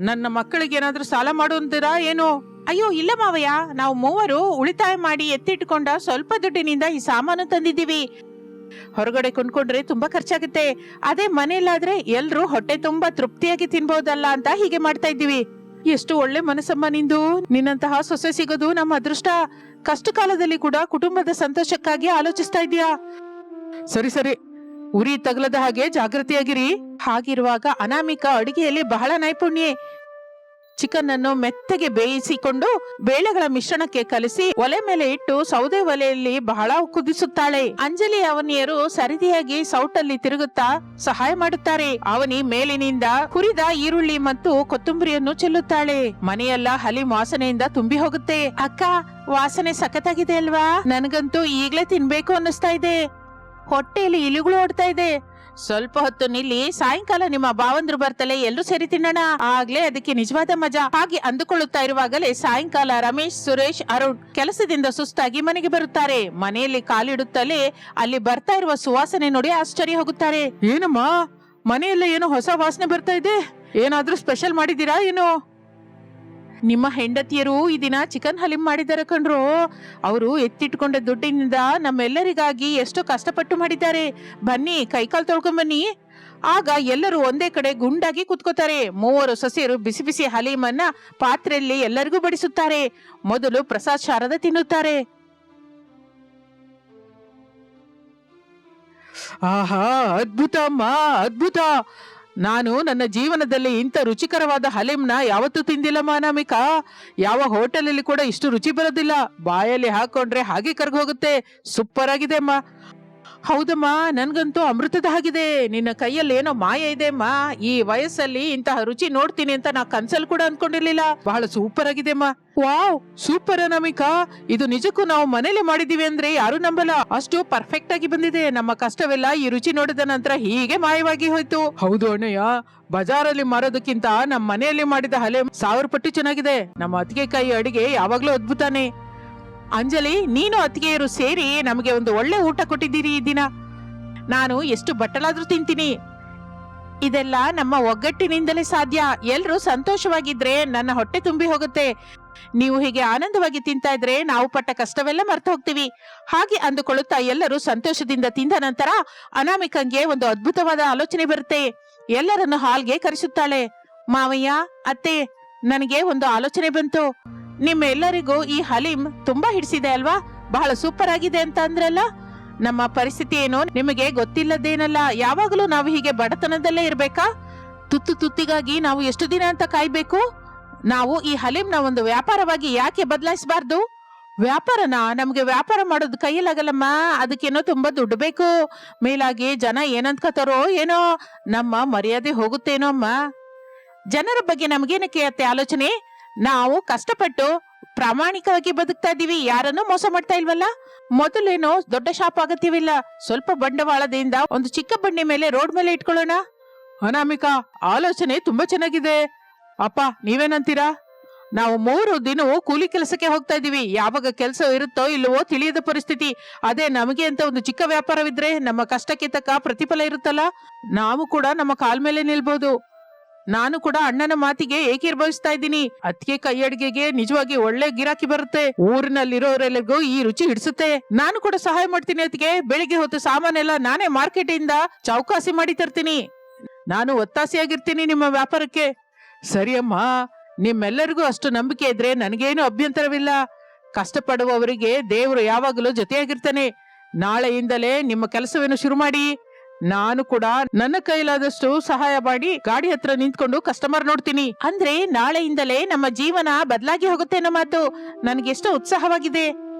ನನ್ನ ಮಕ್ಕಳಿಗೆ ಏನಾದ್ರೂ ಸಾಲ ಮಾಡುವಂತೀರಾ ಏನು? ಅಯ್ಯೋ ಇಲ್ಲ ಮಾವಯ್ಯ, ನಾವು 3 ಉಳಿತಾಯ ಮಾಡಿ ಎತ್ತಿಟ್ಕೊಂಡ ಸ್ವಲ್ಪ ದುಡ್ಡಿನಿಂದ ಈ ಸಾಮಾನು ತಂದಿದ್ದೀವಿ. ಹೊರಗಡೆ ಕೊಂಡ್ಕೊಂಡ್ರೆ ತುಂಬಾ ಖರ್ಚಾಗುತ್ತೆ. ಅದೇ ಮನೆಯಲ್ಲಾದ್ರೆ ಎಲ್ರು ಹೊಟ್ಟೆ ತುಂಬಾ ತೃಪ್ತಿಯಾಗಿ ತಿನ್ಬಹುದಲ್ಲ ಅಂತ ಹೀಗೆ ಮಾಡ್ತಾ ಇದ್ದೀವಿ. ಎಷ್ಟು ಒಳ್ಳೆ ಮನಸ್ಸಮ್ಮ ನಿಂದು. ನಿನ್ನಂತಹ ಸೊಸೆ ಸಿಗೋದು ನಮ್ಮ ಅದೃಷ್ಟ. ಕಷ್ಟ ಕಾಲದಲ್ಲಿ ಕೂಡ ಕುಟುಂಬದ ಸಂತೋಷಕ್ಕಾಗಿ ಆಲೋಚಿಸ್ತಾ ಇದೀಯಾ? ಸರಿ ಸರಿ, ಉರಿ ತಗಲದ ಹಾಗೆ ಜಾಗೃತಿಯಾಗಿರಿ. ಹಾಗಿರುವಾಗ ಅನಾಮಿಕಾ ಅಡಿಗೆಯಲ್ಲಿ ಬಹಳ ನೈಪುಣ್ಯೆ. ಚಿಕನ್ ಅನ್ನು ಮೆತ್ತಗೆ ಬೇಯಿಸಿಕೊಂಡು ಬೇಳೆಗಳ ಮಿಶ್ರಣಕ್ಕೆ ಕಲಿಸಿ ಒಲೆ ಮೇಲೆ ಇಟ್ಟು ಸೌದೆ ಒಲೆಯಲ್ಲಿ ಬಹಳ ಕುದಿಸುತ್ತಾಳೆ. ಅಂಜಲಿ ಅವನಿಯರು ಸರಿದಿಯಾಗಿ ಸೌಟಲ್ಲಿ ತಿರುಗುತ್ತಾ ಸಹಾಯ ಮಾಡುತ್ತಾರೆ. ಅವನಿ ಮೇಲಿನಿಂದ ಹುರಿದ ಈರುಳ್ಳಿ ಮತ್ತು ಕೊತ್ತಂಬರಿಯನ್ನು ಚೆಲ್ಲುತ್ತಾಳೆ. ಮನೆಯೆಲ್ಲ ಹಲೀಂ ವಾಸನೆಯಿಂದ ತುಂಬಿ ಹೋಗುತ್ತೆ. ಅಕ್ಕ, ವಾಸನೆ ಸಖತ್ತಾಗಿದೆ ಅಲ್ವಾ? ನನಗಂತೂ ಈಗ್ಲೇ ತಿನ್ಬೇಕು ಅನ್ನಿಸ್ತಾ ಇದೆ. ಹೊಟ್ಟೆಯಲ್ಲಿ ಇಲಿಗಳು ಓಡ್ತಾ ಇದೆ. ಸ್ವಲ್ಪ ಹೊತ್ತು ನಿಲ್ಲಿ, ಸಾಯಂಕಾಲ ನಿಮ್ಮ ಭಾವಂದ್ರು ಬರ್ತಲೆ, ಎಲ್ಲರೂ ಸೇರಿ ತಿನ್ನೋಣ. ಆಗ್ಲೇ ಅದಕ್ಕೆ ನಿಜವಾದ ಮಜಾ. ಹಾಗೆ ಅಂದುಕೊಳ್ಳುತ್ತಾ ಇರುವಾಗಲೇ ಸಾಯಂಕಾಲ ರಮೇಶ್, ಸುರೇಶ್, ಅರುಣ್ ಕೆಲಸದಿಂದ ಸುಸ್ತಾಗಿ ಮನೆಗೆ ಬರುತ್ತಾರೆ. ಮನೆಯಲ್ಲಿ ಕಾಲಿಡುತ್ತಲೇ ಅಲ್ಲಿ ಬರ್ತಾ ಇರುವ ಸುವಾಸನೆ ನೋಡಿ ಆಶ್ಚರ್ಯ ಹೋಗುತ್ತಾರೆ. ಏನಮ್ಮ, ಮನೆಯಲ್ಲ ಏನೋ ಹೊಸ ವಾಸನೆ ಬರ್ತಾ ಇದೆ. ಏನಾದ್ರೂ ಸ್ಪೆಷಲ್ ಮಾಡಿದೀರಾ ಏನೋ? ನಿಮ್ಮ ಹೆಂಡತಿಯರು ಈ ದಿನ ಚಿಕನ್ ಹಲೀಂ ಮಾಡಿದ್ದಾರೆ ಕಣ್ರು. ಅವರು ಎತ್ತಿಟ್ಕೊಂಡ ದುಡ್ಡಿನಿಂದ ನಮ್ಮೆಲ್ಲರಿಗಾಗಿ ಎಷ್ಟೋ ಕಷ್ಟಪಟ್ಟು ಮಾಡಿದ್ದಾರೆ. ಬನ್ನಿ, ಕೈಕಾಲು ತೊಳ್ಕೊಂಡ್ ಬನ್ನಿ. ಆಗ ಎಲ್ಲರೂ ಒಂದೇ ಕಡೆ ಗುಂಡಾಗಿ ಕುತ್ಕೋತಾರೆ. 3 ಸೊಸೆಯರು ಬಿಸಿ ಬಿಸಿ ಹಲೀಮನ್ನ ಪಾತ್ರೆಯಲ್ಲಿ ಎಲ್ಲರಿಗೂ ಬಡಿಸುತ್ತಾರೆ. ಮೊದಲು ಪ್ರಸಾದ್, ಶಾರದಾ ತಿನ್ನುತ್ತಾರೆ. ಆಹಾ, ಅದ್ಭುತ ಅಮ್ಮ, ಅದ್ಭುತ. ನಾನು ನನ್ನ ಜೀವನದಲ್ಲಿ ಇಂಥ ರುಚಿಕರವಾದ ಹಲೀಂನ ಯಾವತ್ತೂ ತಿಂದಿಲ್ಲಮ್ಮ ಅನಾಮಿಕಾ. ಯಾವ ಹೋಟೆಲಲ್ಲಿ ಕೂಡ ಇಷ್ಟು ರುಚಿ ಬರೋದಿಲ್ಲ. ಬಾಯಲ್ಲಿ ಹಾಕೊಂಡ್ರೆ ಹಾಗೆ ಕರ್ಗೋಗುತ್ತೆ. ಸೂಪರ್ ಆಗಿದೆ ಅಮ್ಮ. ಹೌದಮ್ಮ, ನನ್ಗಂತೂ ಅಮೃತದ ಹಾಗಿದೆ. ನಿನ್ನ ಕೈಯಲ್ಲಿ ಏನೋ ಮಾಯ ಇದೆ ಅಮ್ಮ. ಈ ವಯಸ್ಸಲ್ಲಿ ಇಂತಹ ರುಚಿ ನೋಡ್ತೀನಿ ಅಂತ ನಾ ಕನ್ಸಲ್ ಕೂಡ ಅನ್ಕೊಂಡಿರ್ಲಿಲ್ಲ. ಬಹಳ ಸೂಪರ್ ಆಗಿದೆ ಅಮ್ಮ. Wow, super Anamika. ಇದು ನಿಜಕ್ಕೂ ನಾವು ಮನೇಲಿ ಮಾಡಿದೀವಿ ಅಂದ್ರೆ ಯಾರು ನಂಬಲ್ಲ. ಅಷ್ಟು ಪರ್ಫೆಕ್ಟ್ ಆಗಿ ಬಂದಿದೆ. ನಮ್ಮ ಕಷ್ಟವೆಲ್ಲ ಈ ರುಚಿ ನೋಡಿದ ನಂತರ ಹೀಗೆ ಮಾಯವಾಗಿ ಹೋಯ್ತು. ಹೌದು ಅಣ್ಣಯ್ಯ, ಬಜಾರಲ್ಲಿ ಮಾರೋದಕ್ಕಿಂತ ನಮ್ಮ ಮನೆಯಲ್ಲಿ ಮಾಡಿದ ಹಲೀಂ 1000 ಪಟ್ಟು ಚೆನ್ನಾಗಿದೆ. ನಮ್ಮ ಅತ್ತಿಗೆ ಕೈ ಅಡಿಗೆ ಯಾವಾಗ್ಲೂ ಅದ್ಭುತಾನೆ. ಅಂಜಲಿ, ನೀನು ಅತ್ತಿಗೆಯರು ಸೇರಿ ನಮಗೆ ಒಂದು ಒಳ್ಳೆ ಊಟ ಕೊಟ್ಟಿದ್ದೀರಿ ಈ ದಿನ. ನಾನು ಎಷ್ಟು ಬಟ್ಟಲಾದ್ರೂ ತಿಂತೀನಿ. ಇದೆಲ್ಲ ನಮ್ಮ ಒಗ್ಗಟ್ಟಿನಿಂದಲೇ ಸಾಧ್ಯ. ಎಲ್ರೂ ಸಂತೋಷವಾಗಿದ್ರೆ ನನ್ನ ಹೊಟ್ಟೆ ತುಂಬಿ ಹೋಗುತ್ತೆ. ನೀವು ಹೀಗೆ ಆನಂದವಾಗಿ ತಿಂತಾ ಇದ್ರೆ ನಾವು ಪಟ್ಟ ಕಷ್ಟವೆಲ್ಲ ಮರ್ತು ಹೋಗ್ತೀವಿ. ಹಾಗೆ ಅಂದುಕೊಳ್ಳುತ್ತಾ ಎಲ್ಲರೂ ಸಂತೋಷದಿಂದ ತಿಂದ ನಂತರ ಅನಾಮಿಕಂಗೆ ಒಂದು ಅದ್ಭುತವಾದ ಆಲೋಚನೆ ಬರುತ್ತೆ. ಎಲ್ಲರನ್ನು ಹಾಲ್ಗೆ ಕರೆಸುತ್ತಾಳೆ. ಮಾವಯ್ಯ, ಅತ್ತೆ, ನನಗೆ ಒಂದು ಆಲೋಚನೆ ಬಂತು. ನಿಮ್ಮೆಲ್ಲರಿಗೂ ಈ ಹಲೀಂ ತುಂಬಾ ಹಿಡಿಸಿದೆ ಅಲ್ವಾ? ಬಹಳ ಸೂಪರ್ ಆಗಿದೆ ಅಂತ ಅಂದ್ರಲ್ಲ. ನಮ್ಮ ಪರಿಸ್ಥಿತಿ ಏನು ನಿಮಗೆ ಗೊತ್ತಿಲ್ಲದೇನಲ್ಲ. ಯಾವಾಗಲೂ ನಾವು ಹೀಗೆ ಬಡತನದಲ್ಲೇ ಇರ್ಬೇಕಾ? ತುತ್ತು ತುತ್ತಿಗಾಗಿ ನಾವು ಎಷ್ಟು ದಿನ ಅಂತ ಕಾಯ್ಬೇಕು? ನಾವು ಈ ಹಲೀಂನ ಒಂದು ವ್ಯಾಪಾರವಾಗಿ ಯಾಕೆ ಬದಲಾಯಿಸಬಾರ್ದು? ವ್ಯಾಪಾರನ? ನಮ್ಗೆ ವ್ಯಾಪಾರ ಮಾಡೋದು ಕೈಯಲ್ಲಾಗಲ್ಲಮ್ಮ. ಅದಕ್ಕೇನೋ ತುಂಬಾ ದುಡ್ಡು ಬೇಕು. ಮೇಲಾಗಿ ಜನ ಏನಂತ್ಕೋತಾರೋ ಏನೋ, ನಮ್ಮ ಮರ್ಯಾದೆ ಹೋಗುತ್ತೇನೋ ಅಮ್ಮ. ಜನರ ಬಗ್ಗೆ ನಮಗೇನಕ್ಕೆ ಅತ್ತೆ ಆಲೋಚನೆ? ನಾವು ಕಷ್ಟಪಟ್ಟು ಪ್ರಾಮಾಣಿಕವಾಗಿ ಬದುಕ್ತಾ ಇದೀವಿ, ಯಾರನ್ನೂ ಮೋಸ ಮಾಡ್ತಾ ಇಲ್ವಲ್ಲ. ಮೊದಲೇನೋ ದೊಡ್ಡ ಶಾಪ್ ಅಗತ್ಯವಿಲ್ಲ. ಸ್ವಲ್ಪ ಬಂಡವಾಳದಿಂದ ಒಂದು ಚಿಕ್ಕ ಬಂಡಿ ಮೇಲೆ ರೋಡ್ ಮೇಲೆ ಇಟ್ಕೊಳ್ಳೋಣ. ಅನಾಮಿಕಾ, ಆಲೋಚನೆ ತುಂಬಾ ಚೆನ್ನಾಗಿದೆ. ಅಪ್ಪ, ನೀವೇನಂತೀರಾ? ನಾವು 3 ದಿನವೂ ಕೂಲಿ ಕೆಲಸಕ್ಕೆ ಹೋಗ್ತಾ ಇದೀವಿ. ಯಾವಾಗ ಕೆಲಸ ಇರುತ್ತೋ ಇಲ್ಲವೋ ತಿಳಿಯದ ಪರಿಸ್ಥಿತಿ. ಅದೇ ನಮಗೆ ಅಂತ ಒಂದು ಚಿಕ್ಕ ವ್ಯಾಪಾರವಿದ್ರೆ ನಮ್ಮ ಕಷ್ಟಕ್ಕೆ ತಕ್ಕ ಪ್ರತಿಫಲ ಇರುತ್ತಲ್ಲ. ನಾವು ಕೂಡ ನಮ್ಮ ಕಾಲ್ ಮೇಲೆ ನಿಲ್ಬಹುದು. ನಾನು ಕೂಡ ಅಣ್ಣನ ಮಾತಿಗೆ ಏಕೀರ್ಭವಿಸ್ತಾ ಇದ್ದೀನಿ. ಅದಕ್ಕೆ ಕೈ ಅಡಿಗೆಗೆ ನಿಜವಾಗಿ ಒಳ್ಳೆ ಗಿರಾಕಿ ಬರುತ್ತೆ. ಊರಿನಲ್ಲಿರೋರೆಲ್ಲರಿಗೂ ಈ ರುಚಿ ಹಿಡಿಸುತ್ತೆ. ನಾನು ಕೂಡ ಸಹಾಯ ಮಾಡ್ತೀನಿ. ಅದಕ್ಕೆ ಬೆಳಿಗ್ಗೆ ಹೊತ್ತು ಸಾಮಾನೆಲ್ಲ ನಾನೇ ಮಾರ್ಕೆಟ್ ಇಂದ ಚೌಕಾಸಿ ಮಾಡಿ ತರ್ತೀನಿ. ನಾನು ಒತ್ತಾಸೆಯಾಗಿರ್ತೀನಿ ನಿಮ್ಮ ವ್ಯಾಪಾರಕ್ಕೆ. ಸರಿ ಅಮ್ಮ, ನಿಮ್ಮೆಲ್ಲರಿಗೂ ಅಷ್ಟು ನಂಬಿಕೆ ಇದ್ರೆ ನನಗೇನು ಅಭ್ಯಂತರವಿಲ್ಲ. ಕಷ್ಟಪಡುವವರಿಗೆ ದೇವರು ಯಾವಾಗಲೂ ಜೊತೆಯಾಗಿರ್ತಾನೆ. ನಾಳೆಯಿಂದಲೇ ನಿಮ್ಮ ಕೆಲಸವನ್ನು ಶುರು ಮಾಡಿ. ನಾನು ಕೂಡ ನನ್ನ ಕೈಲಾದಷ್ಟು ಸಹಾಯ ಮಾಡಿ ಗಾಡಿ ಹತ್ರ ನಿಂತ್ಕೊಂಡು ಕಸ್ಟಮರ್ ನೋಡ್ತೀನಿ. ಅಂದ್ರೆ ನಾಳೆಯಿಂದಲೇ ನಮ್ಮ ಜೀವನ ಬದಲಾಗಿ ಹೋಗುತ್ತೆ ಅನ್ನೋ ಮಾತು. ನನಗೆಷ್ಟೋ ಉತ್ಸಾಹವಾಗಿದೆ.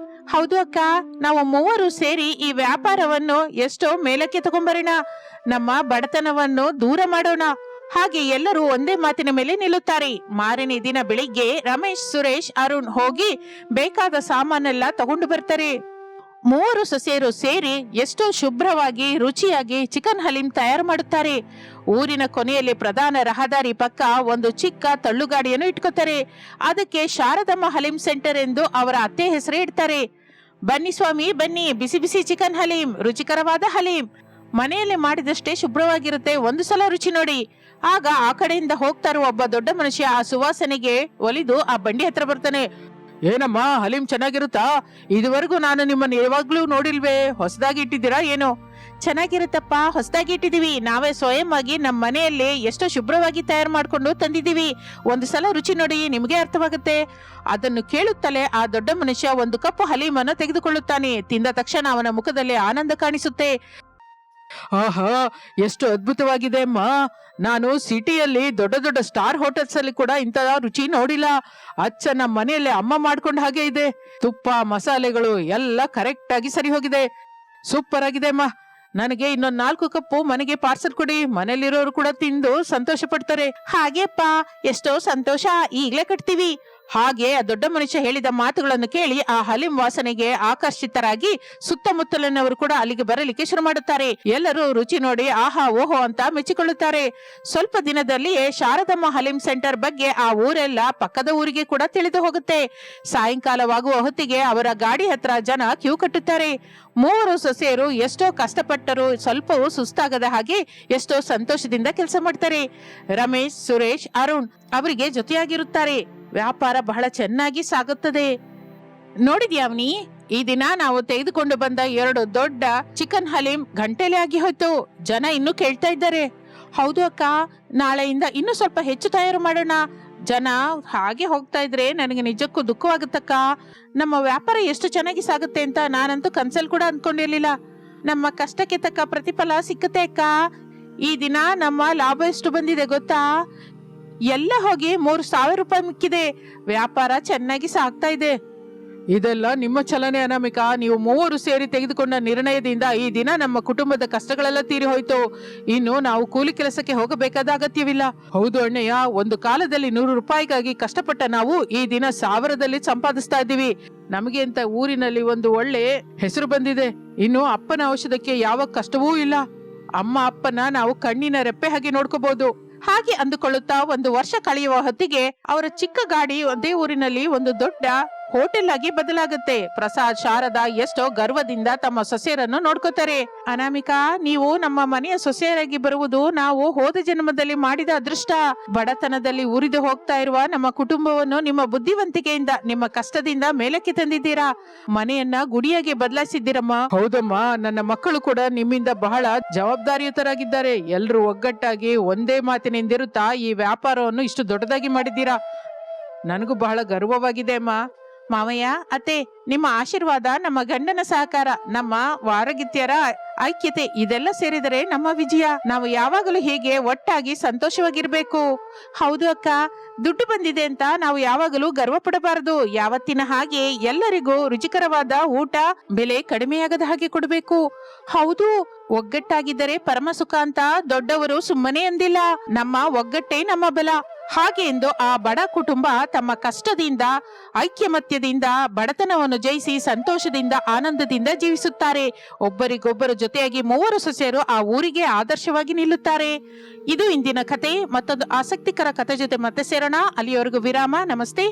ಹೌದು ಅಕ್ಕ, ನಾವು 3 ಸೇರಿ ಈ ವ್ಯಾಪಾರವನ್ನು ಎಷ್ಟೋ ಮೇಲಕ್ಕೆ ತಗೊಂಬರೋಣ. ನಮ್ಮ ಬಡತನವನ್ನು ದೂರ ಮಾಡೋಣ. ಹಾಗೆ ಎಲ್ಲರೂ ಒಂದೇ ಮಾತಿನ ಮೇಲೆ ನಿಲ್ಲುತ್ತಾರೆ. ಮಾರನೇ ದಿನ ಬೆಳಿಗ್ಗೆ ರಮೇಶ್, ಸುರೇಶ್, ಅರುಣ್ ಹೋಗಿ ಬೇಕಾದ ಸಾಮಾನೆಲ್ಲ ತಗೊಂಡು ಬರ್ತಾರೆ. 3 ಸೊಸೆಯರು ಸೇರಿ ಎಷ್ಟೋ ಶುಭ್ರವಾಗಿ ರುಚಿಯಾಗಿ ಚಿಕನ್ ಹಲೀಂ ತಯಾರು ಮಾಡುತ್ತಾರೆ. ಊರಿನ ಕೊನೆಯಲ್ಲಿ ಪ್ರಧಾನ ರಹದಾರಿ ಪಕ್ಕ ಒಂದು ಚಿಕ್ಕ ತಳ್ಳುಗಾಡಿಯನ್ನು ಇಟ್ಕೋತಾರೆ. ಅದಕ್ಕೆ ಶಾರದಮ್ಮ ಹಲೀಂ ಸೆಂಟರ್ ಎಂದು ಅವರ ಅತ್ತೆ ಹೆಸರೇ ಇಡ್ತಾರೆ. ಬನ್ನಿ ಸ್ವಾಮಿ, ಬನ್ನಿ, ಬಿಸಿ ಬಿಸಿ ಚಿಕನ್ ಹಲೀಂ, ರುಚಿಕರವಾದ ಹಲೀಂ. ಮನೆಯಲ್ಲಿ ಮಾಡಿದಷ್ಟೇ ಶುಭ್ರವಾಗಿರುತ್ತೆ. ಒಂದು ಸಲ ರುಚಿ ನೋಡಿ. ಆಗ ಆ ಕಡೆಯಿಂದ ಹೋಗ್ತಾ ಇರುವ ಒಬ್ಬ ದೊಡ್ಡ ಮನುಷ್ಯ ಆ ಸುವಾಸನೆಗೆ ಒಲಿದು ಆ ಬಂಡಿ ಹತ್ರ ಬರ್ತಾನೆ. ಏನಮ್ಮ, ಹಲೀಂ ಚೆನ್ನಾಗಿರುತ್ತಾ? ಇದುವರೆಗೂ ನಾನು ನಿಮ್ಮನ್ನ ಯಾವಾಗ್ಲೂ ನೋಡಿಲ್ವೇ? ಹೊಸದಾಗಿ ಇಟ್ಟಿದ್ದೀರಾ ಏನೋ? ಚೆನ್ನಾಗಿರುತ್ತಪ್ಪ, ಹೊಸದಾಗಿ ಇಟ್ಟಿದೀವಿ. ನಾವೇ ಸ್ವಯಂ ಆಗಿ ನಮ್ಮ ಮನೆಯಲ್ಲಿ ಎಷ್ಟೋ ಶುಭ್ರವಾಗಿ ತಯಾರು ಮಾಡ್ಕೊಂಡು ತಂದಿದೀವಿ. ಒಂದು ಸಲ ರುಚಿ ನೋಡಿ, ನಿಮಗೆ ಅರ್ಥವಾಗುತ್ತೆ. ಅದನ್ನು ಕೇಳುತ್ತಲೇ ಆ ದೊಡ್ಡ ಮನುಷ್ಯ ಒಂದು ಕಪ್ ಹಲೀಮನ್ನು ತೆಗೆದುಕೊಳ್ಳುತ್ತಾನೆ. ತಿಂದ ತಕ್ಷಣ ಅವನ ಮುಖದಲ್ಲಿ ಆನಂದ ಕಾಣಿಸುತ್ತೆ. ಆಹಾ, ಎಷ್ಟು ಅದ್ಭುತವಾಗಿದೆ ಅಮ್ಮ. ನಾನು ಸಿಟಿಯಲ್ಲಿ ದೊಡ್ಡ ದೊಡ್ಡ ಸ್ಟಾರ್ ಹೋಟೆಲ್ಸ್ ಅಲ್ಲಿ ಕೂಡ ಇಂಥ ರುಚಿ ನೋಡಿಲ್ಲ. ಅಚ್ಚ ನಮ್ಮ ಮನೆಯಲ್ಲಿ ಅಮ್ಮ ಮಾಡ್ಕೊಂಡ ಹಾಗೆ ಇದೆ. ತುಪ್ಪ, ಮಸಾಲೆಗಳು ಎಲ್ಲ ಕರೆಕ್ಟ್ ಆಗಿ ಸರಿ ಹೋಗಿದೆ. ಸೂಪರ್ ಆಗಿದೆ ಅಮ್ಮ. ನನಗೆ ಇನ್ನೊಂದು 4 ಕಪ್ಪು ಮನೆಗೆ ಪಾರ್ಸಲ್ ಕೊಡಿ. ಮನೇಲಿರೋರು ಕೂಡ ತಿಂದು ಸಂತೋಷ ಪಡ್ತಾರೆ. ಹಾಗೇಪ್ಪ, ಎಷ್ಟೋ ಸಂತೋಷ, ಈಗ್ಲೇ ಕಟ್ತೀವಿ. ಹಾಗೆ ಆ ದೊಡ್ಡ ಮನುಷ್ಯ ಹೇಳಿದ ಮಾತುಗಳನ್ನು ಕೇಳಿ ಆ ಹಲೀಂ ವಾಸನೆಗೆ ಆಕರ್ಷಿತರಾಗಿ ಸುತ್ತಮುತ್ತಲಿನವರು ಕೂಡ ಅಲ್ಲಿಗೆ ಬರಲಿಕ್ಕೆ ಶುರು ಮಾಡುತ್ತಾರೆ. ಎಲ್ಲರೂ ರುಚಿ ನೋಡಿ ಆಹಾ ಓಹೋ ಅಂತ ಮೆಚ್ಚಿಕೊಳ್ಳುತ್ತಾರೆ. ಸ್ವಲ್ಪ ದಿನದಲ್ಲಿಯೇ ಶಾರದಮ್ಮ ಹಲೀಂ ಸೆಂಟರ್ ಬಗ್ಗೆ ಆ ಊರೆಲ್ಲ ಪಕ್ಕದ ಊರಿಗೆ ಕೂಡ ತಿಳಿದು ಹೋಗುತ್ತೆ. ಸಾಯಂಕಾಲವಾಗುವ ಹೊತ್ತಿಗೆ ಅವರ ಗಾಡಿ ಹತ್ರ ಜನ ಕ್ಯೂ ಕಟ್ಟುತ್ತಾರೆ. 3 ಸೊಸೆಯರು ಎಷ್ಟೋ ಕಷ್ಟಪಟ್ಟರು ಸ್ವಲ್ಪವೂ ಸುಸ್ತಾಗದ ಹಾಗೆ ಎಷ್ಟೋ ಸಂತೋಷದಿಂದ ಕೆಲಸ ಮಾಡ್ತಾರೆ. ರಮೇಶ್, ಸುರೇಶ್, ಅರುಣ್ ಅವರಿಗೆ ಜೊತೆಯಾಗಿರುತ್ತಾರೆ. ವ್ಯಾಪಾರ ಬಹಳ ಚೆನ್ನಾಗಿ ಸಾಗುತ್ತದೆ. ನೋಡಿದ್ಯಾವ್ನಿ, ಈ ದಿನ ನಾವು ತೆಗೆದುಕೊಂಡು ಬಂದ 2 ದೊಡ್ಡ ಚಿಕನ್ ಹಲೀಂ ಗಂಟೆಲೆ ಆಗಿ ಹೋಯ್ತು. ಜನ ಇನ್ನೂ ಕೇಳ್ತಾ ಇದ್ದಾರೆ. ಹೌದು ಅಕ್ಕ, ನಾಳೆಯಿಂದ ಇನ್ನೂ ಸ್ವಲ್ಪ ಹೆಚ್ಚು ತಯಾರು ಮಾಡೋಣ. ಜನ ಹಾಗೆ ಹೋಗ್ತಾ ಇದ್ರೆ ನನಗೆ ನಿಜಕ್ಕೂ ದುಃಖವಾಗುತ್ತಕ್ಕ. ನಮ್ಮ ವ್ಯಾಪಾರ ಎಷ್ಟು ಚೆನ್ನಾಗಿ ಸಾಗುತ್ತೆ ಅಂತ ನಾನಂತೂ ಕನ್ಸಲ್ ಕೂಡ ಅಂದ್ಕೊಂಡಿರ್ಲಿಲ್ಲ. ನಮ್ಮ ಕಷ್ಟಕ್ಕೆ ತಕ್ಕ ಪ್ರತಿಫಲ ಸಿಕ್ಕತ್ತೆ ಅಕ್ಕ. ಈ ದಿನ ನಮ್ಮ ಲಾಭ ಎಷ್ಟು ಬಂದಿದೆ ಗೊತ್ತಾ? ಎಲ್ಲ ಹೋಗಿ 3,000 ರೂಪಾಯಿ ಮಿಕ್ಕಿದೆ. ವ್ಯಾಪಾರ ಚೆನ್ನಾಗಿ ಸಾಗ್ತಾ ಇದೆ. ಇದೆಲ್ಲ ನಿಮ್ಮ ಚಲನೆ ಅನಾಮಿಕಾ. ನೀವು 3 ಸೇರಿ ತೆಗೆದುಕೊಂಡ ನಿರ್ಣಯದಿಂದ ಈ ದಿನ ನಮ್ಮ ಕುಟುಂಬದ ಕಷ್ಟಗಳೆಲ್ಲ ತೀರಿ ಹೋಯ್ತು. ಇನ್ನು ನಾವು ಕೂಲಿ ಕೆಲಸಕ್ಕೆ ಹೋಗಬೇಕಾದ ಅಗತ್ಯವಿಲ್ಲ. ಹೌದು ಅಣ್ಣಯ್ಯ, ಒಂದು ಕಾಲದಲ್ಲಿ 100 ರೂಪಾಯಿಗಾಗಿ ಕಷ್ಟಪಟ್ಟ ನಾವು ಈ ದಿನ 1000ದಲ್ಲಿ ಸಂಪಾದಿಸ್ತಾ ಇದ್ದೀವಿ. ನಮಗೆ ಅಂತ ಊರಿನಲ್ಲಿ ಒಂದು ಒಳ್ಳೆ ಹೆಸರು ಬಂದಿದೆ. ಇನ್ನು ಅಪ್ಪನ ಔಷಧಕ್ಕೆ ಯಾವ ಕಷ್ಟವೂ ಇಲ್ಲ. ಅಮ್ಮ ಅಪ್ಪನ ನಾವು ಕಣ್ಣಿನ ರೆಪ್ಪೆ ಹಾಗೆ ನೋಡ್ಕೋಬಹುದು. ಹಾಗೆ ಅಂದುಕೊಳ್ಳುತ್ತಾ 1 ವರ್ಷ ಕಳೆಯುವ ಹೊತ್ತಿಗೆ ಅವರ ಚಿಕ್ಕ ಗಾಡಿ ಒಂದೇ ಊರಿನಲ್ಲಿ ಒಂದು ದೊಡ್ಡ ಹೋಟೆಲ್ ಆಗಿ ಬದಲಾಗುತ್ತೆ. ಪ್ರಸಾದ್ ಶಾರದಾ ಎಷ್ಟೋ ಗರ್ವದಿಂದ ತಮ್ಮ ಸೊಸೆಯರನ್ನು ನೋಡ್ಕೋತಾರೆ. ಅನಾಮಿಕಾ, ನೀವು ನಮ್ಮ ಮನೆಯ ಸೊಸೆಯರಾಗಿ ಬರುವುದು ನಾವು ಹೋದ ಜನ್ಮದಲ್ಲಿ ಮಾಡಿದ ಅದೃಷ್ಟ. ಬಡತನದಲ್ಲಿ ಉರಿದು ಹೋಗ್ತಾ ಇರುವ ನಮ್ಮ ಕುಟುಂಬವನ್ನು ನಿಮ್ಮ ಬುದ್ಧಿವಂತಿಕೆಯಿಂದ, ನಿಮ್ಮ ಕಷ್ಟದಿಂದ ಮೇಲಕ್ಕೆ ತಂದಿದ್ದೀರಾ. ಮನೆಯನ್ನ ಗುಡಿಯಾಗಿ ಬದಲಾಯಿಸಿದ್ದೀರಮ್ಮ. ಹೌದಮ್ಮ, ನನ್ನ ಮಕ್ಕಳು ಕೂಡ ನಿಮ್ಮಿಂದ ಬಹಳ ಜವಾಬ್ದಾರಿಯುತರಾಗಿದ್ದಾರೆ. ಎಲ್ರೂ ಒಗ್ಗಟ್ಟಾಗಿ ಒಂದೇ ಮಾತಿನಿಂದಿರುತ್ತಾ ಈ ವ್ಯಾಪಾರವನ್ನು ಇಷ್ಟು ದೊಡ್ಡದಾಗಿ ಮಾಡಿದ್ದೀರಾ. ನನಗೂ ಬಹಳ ಗರ್ವವಾಗಿದೆ ಅಮ್ಮ. ಮಾವಯ್ಯ, ಅತ್ತೆ, ನಿಮ್ಮ ಆಶೀರ್ವಾದ, ನಮ್ಮ ಗಂಡನ ಸಹಕಾರ, ನಮ್ಮ ವಾರಗಿತ್ಯರ ಐಕ್ಯತೆ ಇದೆಲ್ಲ ಸೇರಿದರೆ ನಮ್ಮ ವಿಜಯ. ನಾವು ಯಾವಾಗಲೂ ಹೀಗೆ ಒಟ್ಟಾಗಿ ಸಂತೋಷವಾಗಿರ್ಬೇಕು. ಹೌದು ಅಕ್ಕ, ದುಡ್ಡು ಬಂದಿದೆ ಅಂತ ನಾವು ಯಾವಾಗಲೂ ಗರ್ವ ಪಡಬಾರದು. ಯಾವತ್ತಿನ ಹಾಗೆ ಎಲ್ಲರಿಗೂ ರುಚಿಕರವಾದ ಊಟ, ಬೆಲೆ ಕಡಿಮೆಯಾಗದ ಹಾಗೆ ಕೊಡಬೇಕು. ಹೌದು, ಒಗ್ಗಟ್ಟಾಗಿದ್ದರೆ ಪರಮ ಸುಖ ಅಂತ ದೊಡ್ಡವರು ಸುಮ್ಮನೆ ಅಂದಿಲ್ಲ. ನಮ್ಮ ಒಗ್ಗಟ್ಟೇ ನಮ್ಮ ಬಲ. ಹಾಗೆ ಎಂದು ಆ ಬಡ ಕುಟುಂಬ ತಮ್ಮ ಕಷ್ಟದಿಂದ, ಐಕ್ಯಮತ್ಯದಿಂದ ಬಡತನವನ್ನು ಜಯಿಸಿ ಸಂತೋಷದಿಂದ, ಆನಂದದಿಂದ ಜೀವಿಸುತ್ತಾರೆ. ಒಬ್ಬರಿಗೊಬ್ಬರು ಜೊತೆಯಾಗಿ 3 ಸೊಸೆಯರು ಆ ಊರಿಗೆ ಆದರ್ಶವಾಗಿ ನಿಲ್ಲುತ್ತಾರೆ. ಇದು ಇಂದಿನ ಕತೆ. ಮತ್ತೊಂದು ಆಸಕ್ತಿಕರ ಕತೆ ಜೊತೆ ಮತ್ತೆ ಸೇರೋಣ. ಅಲ್ಲಿಯವರೆಗೂ ವಿರಾಮ. ನಮಸ್ತೆ.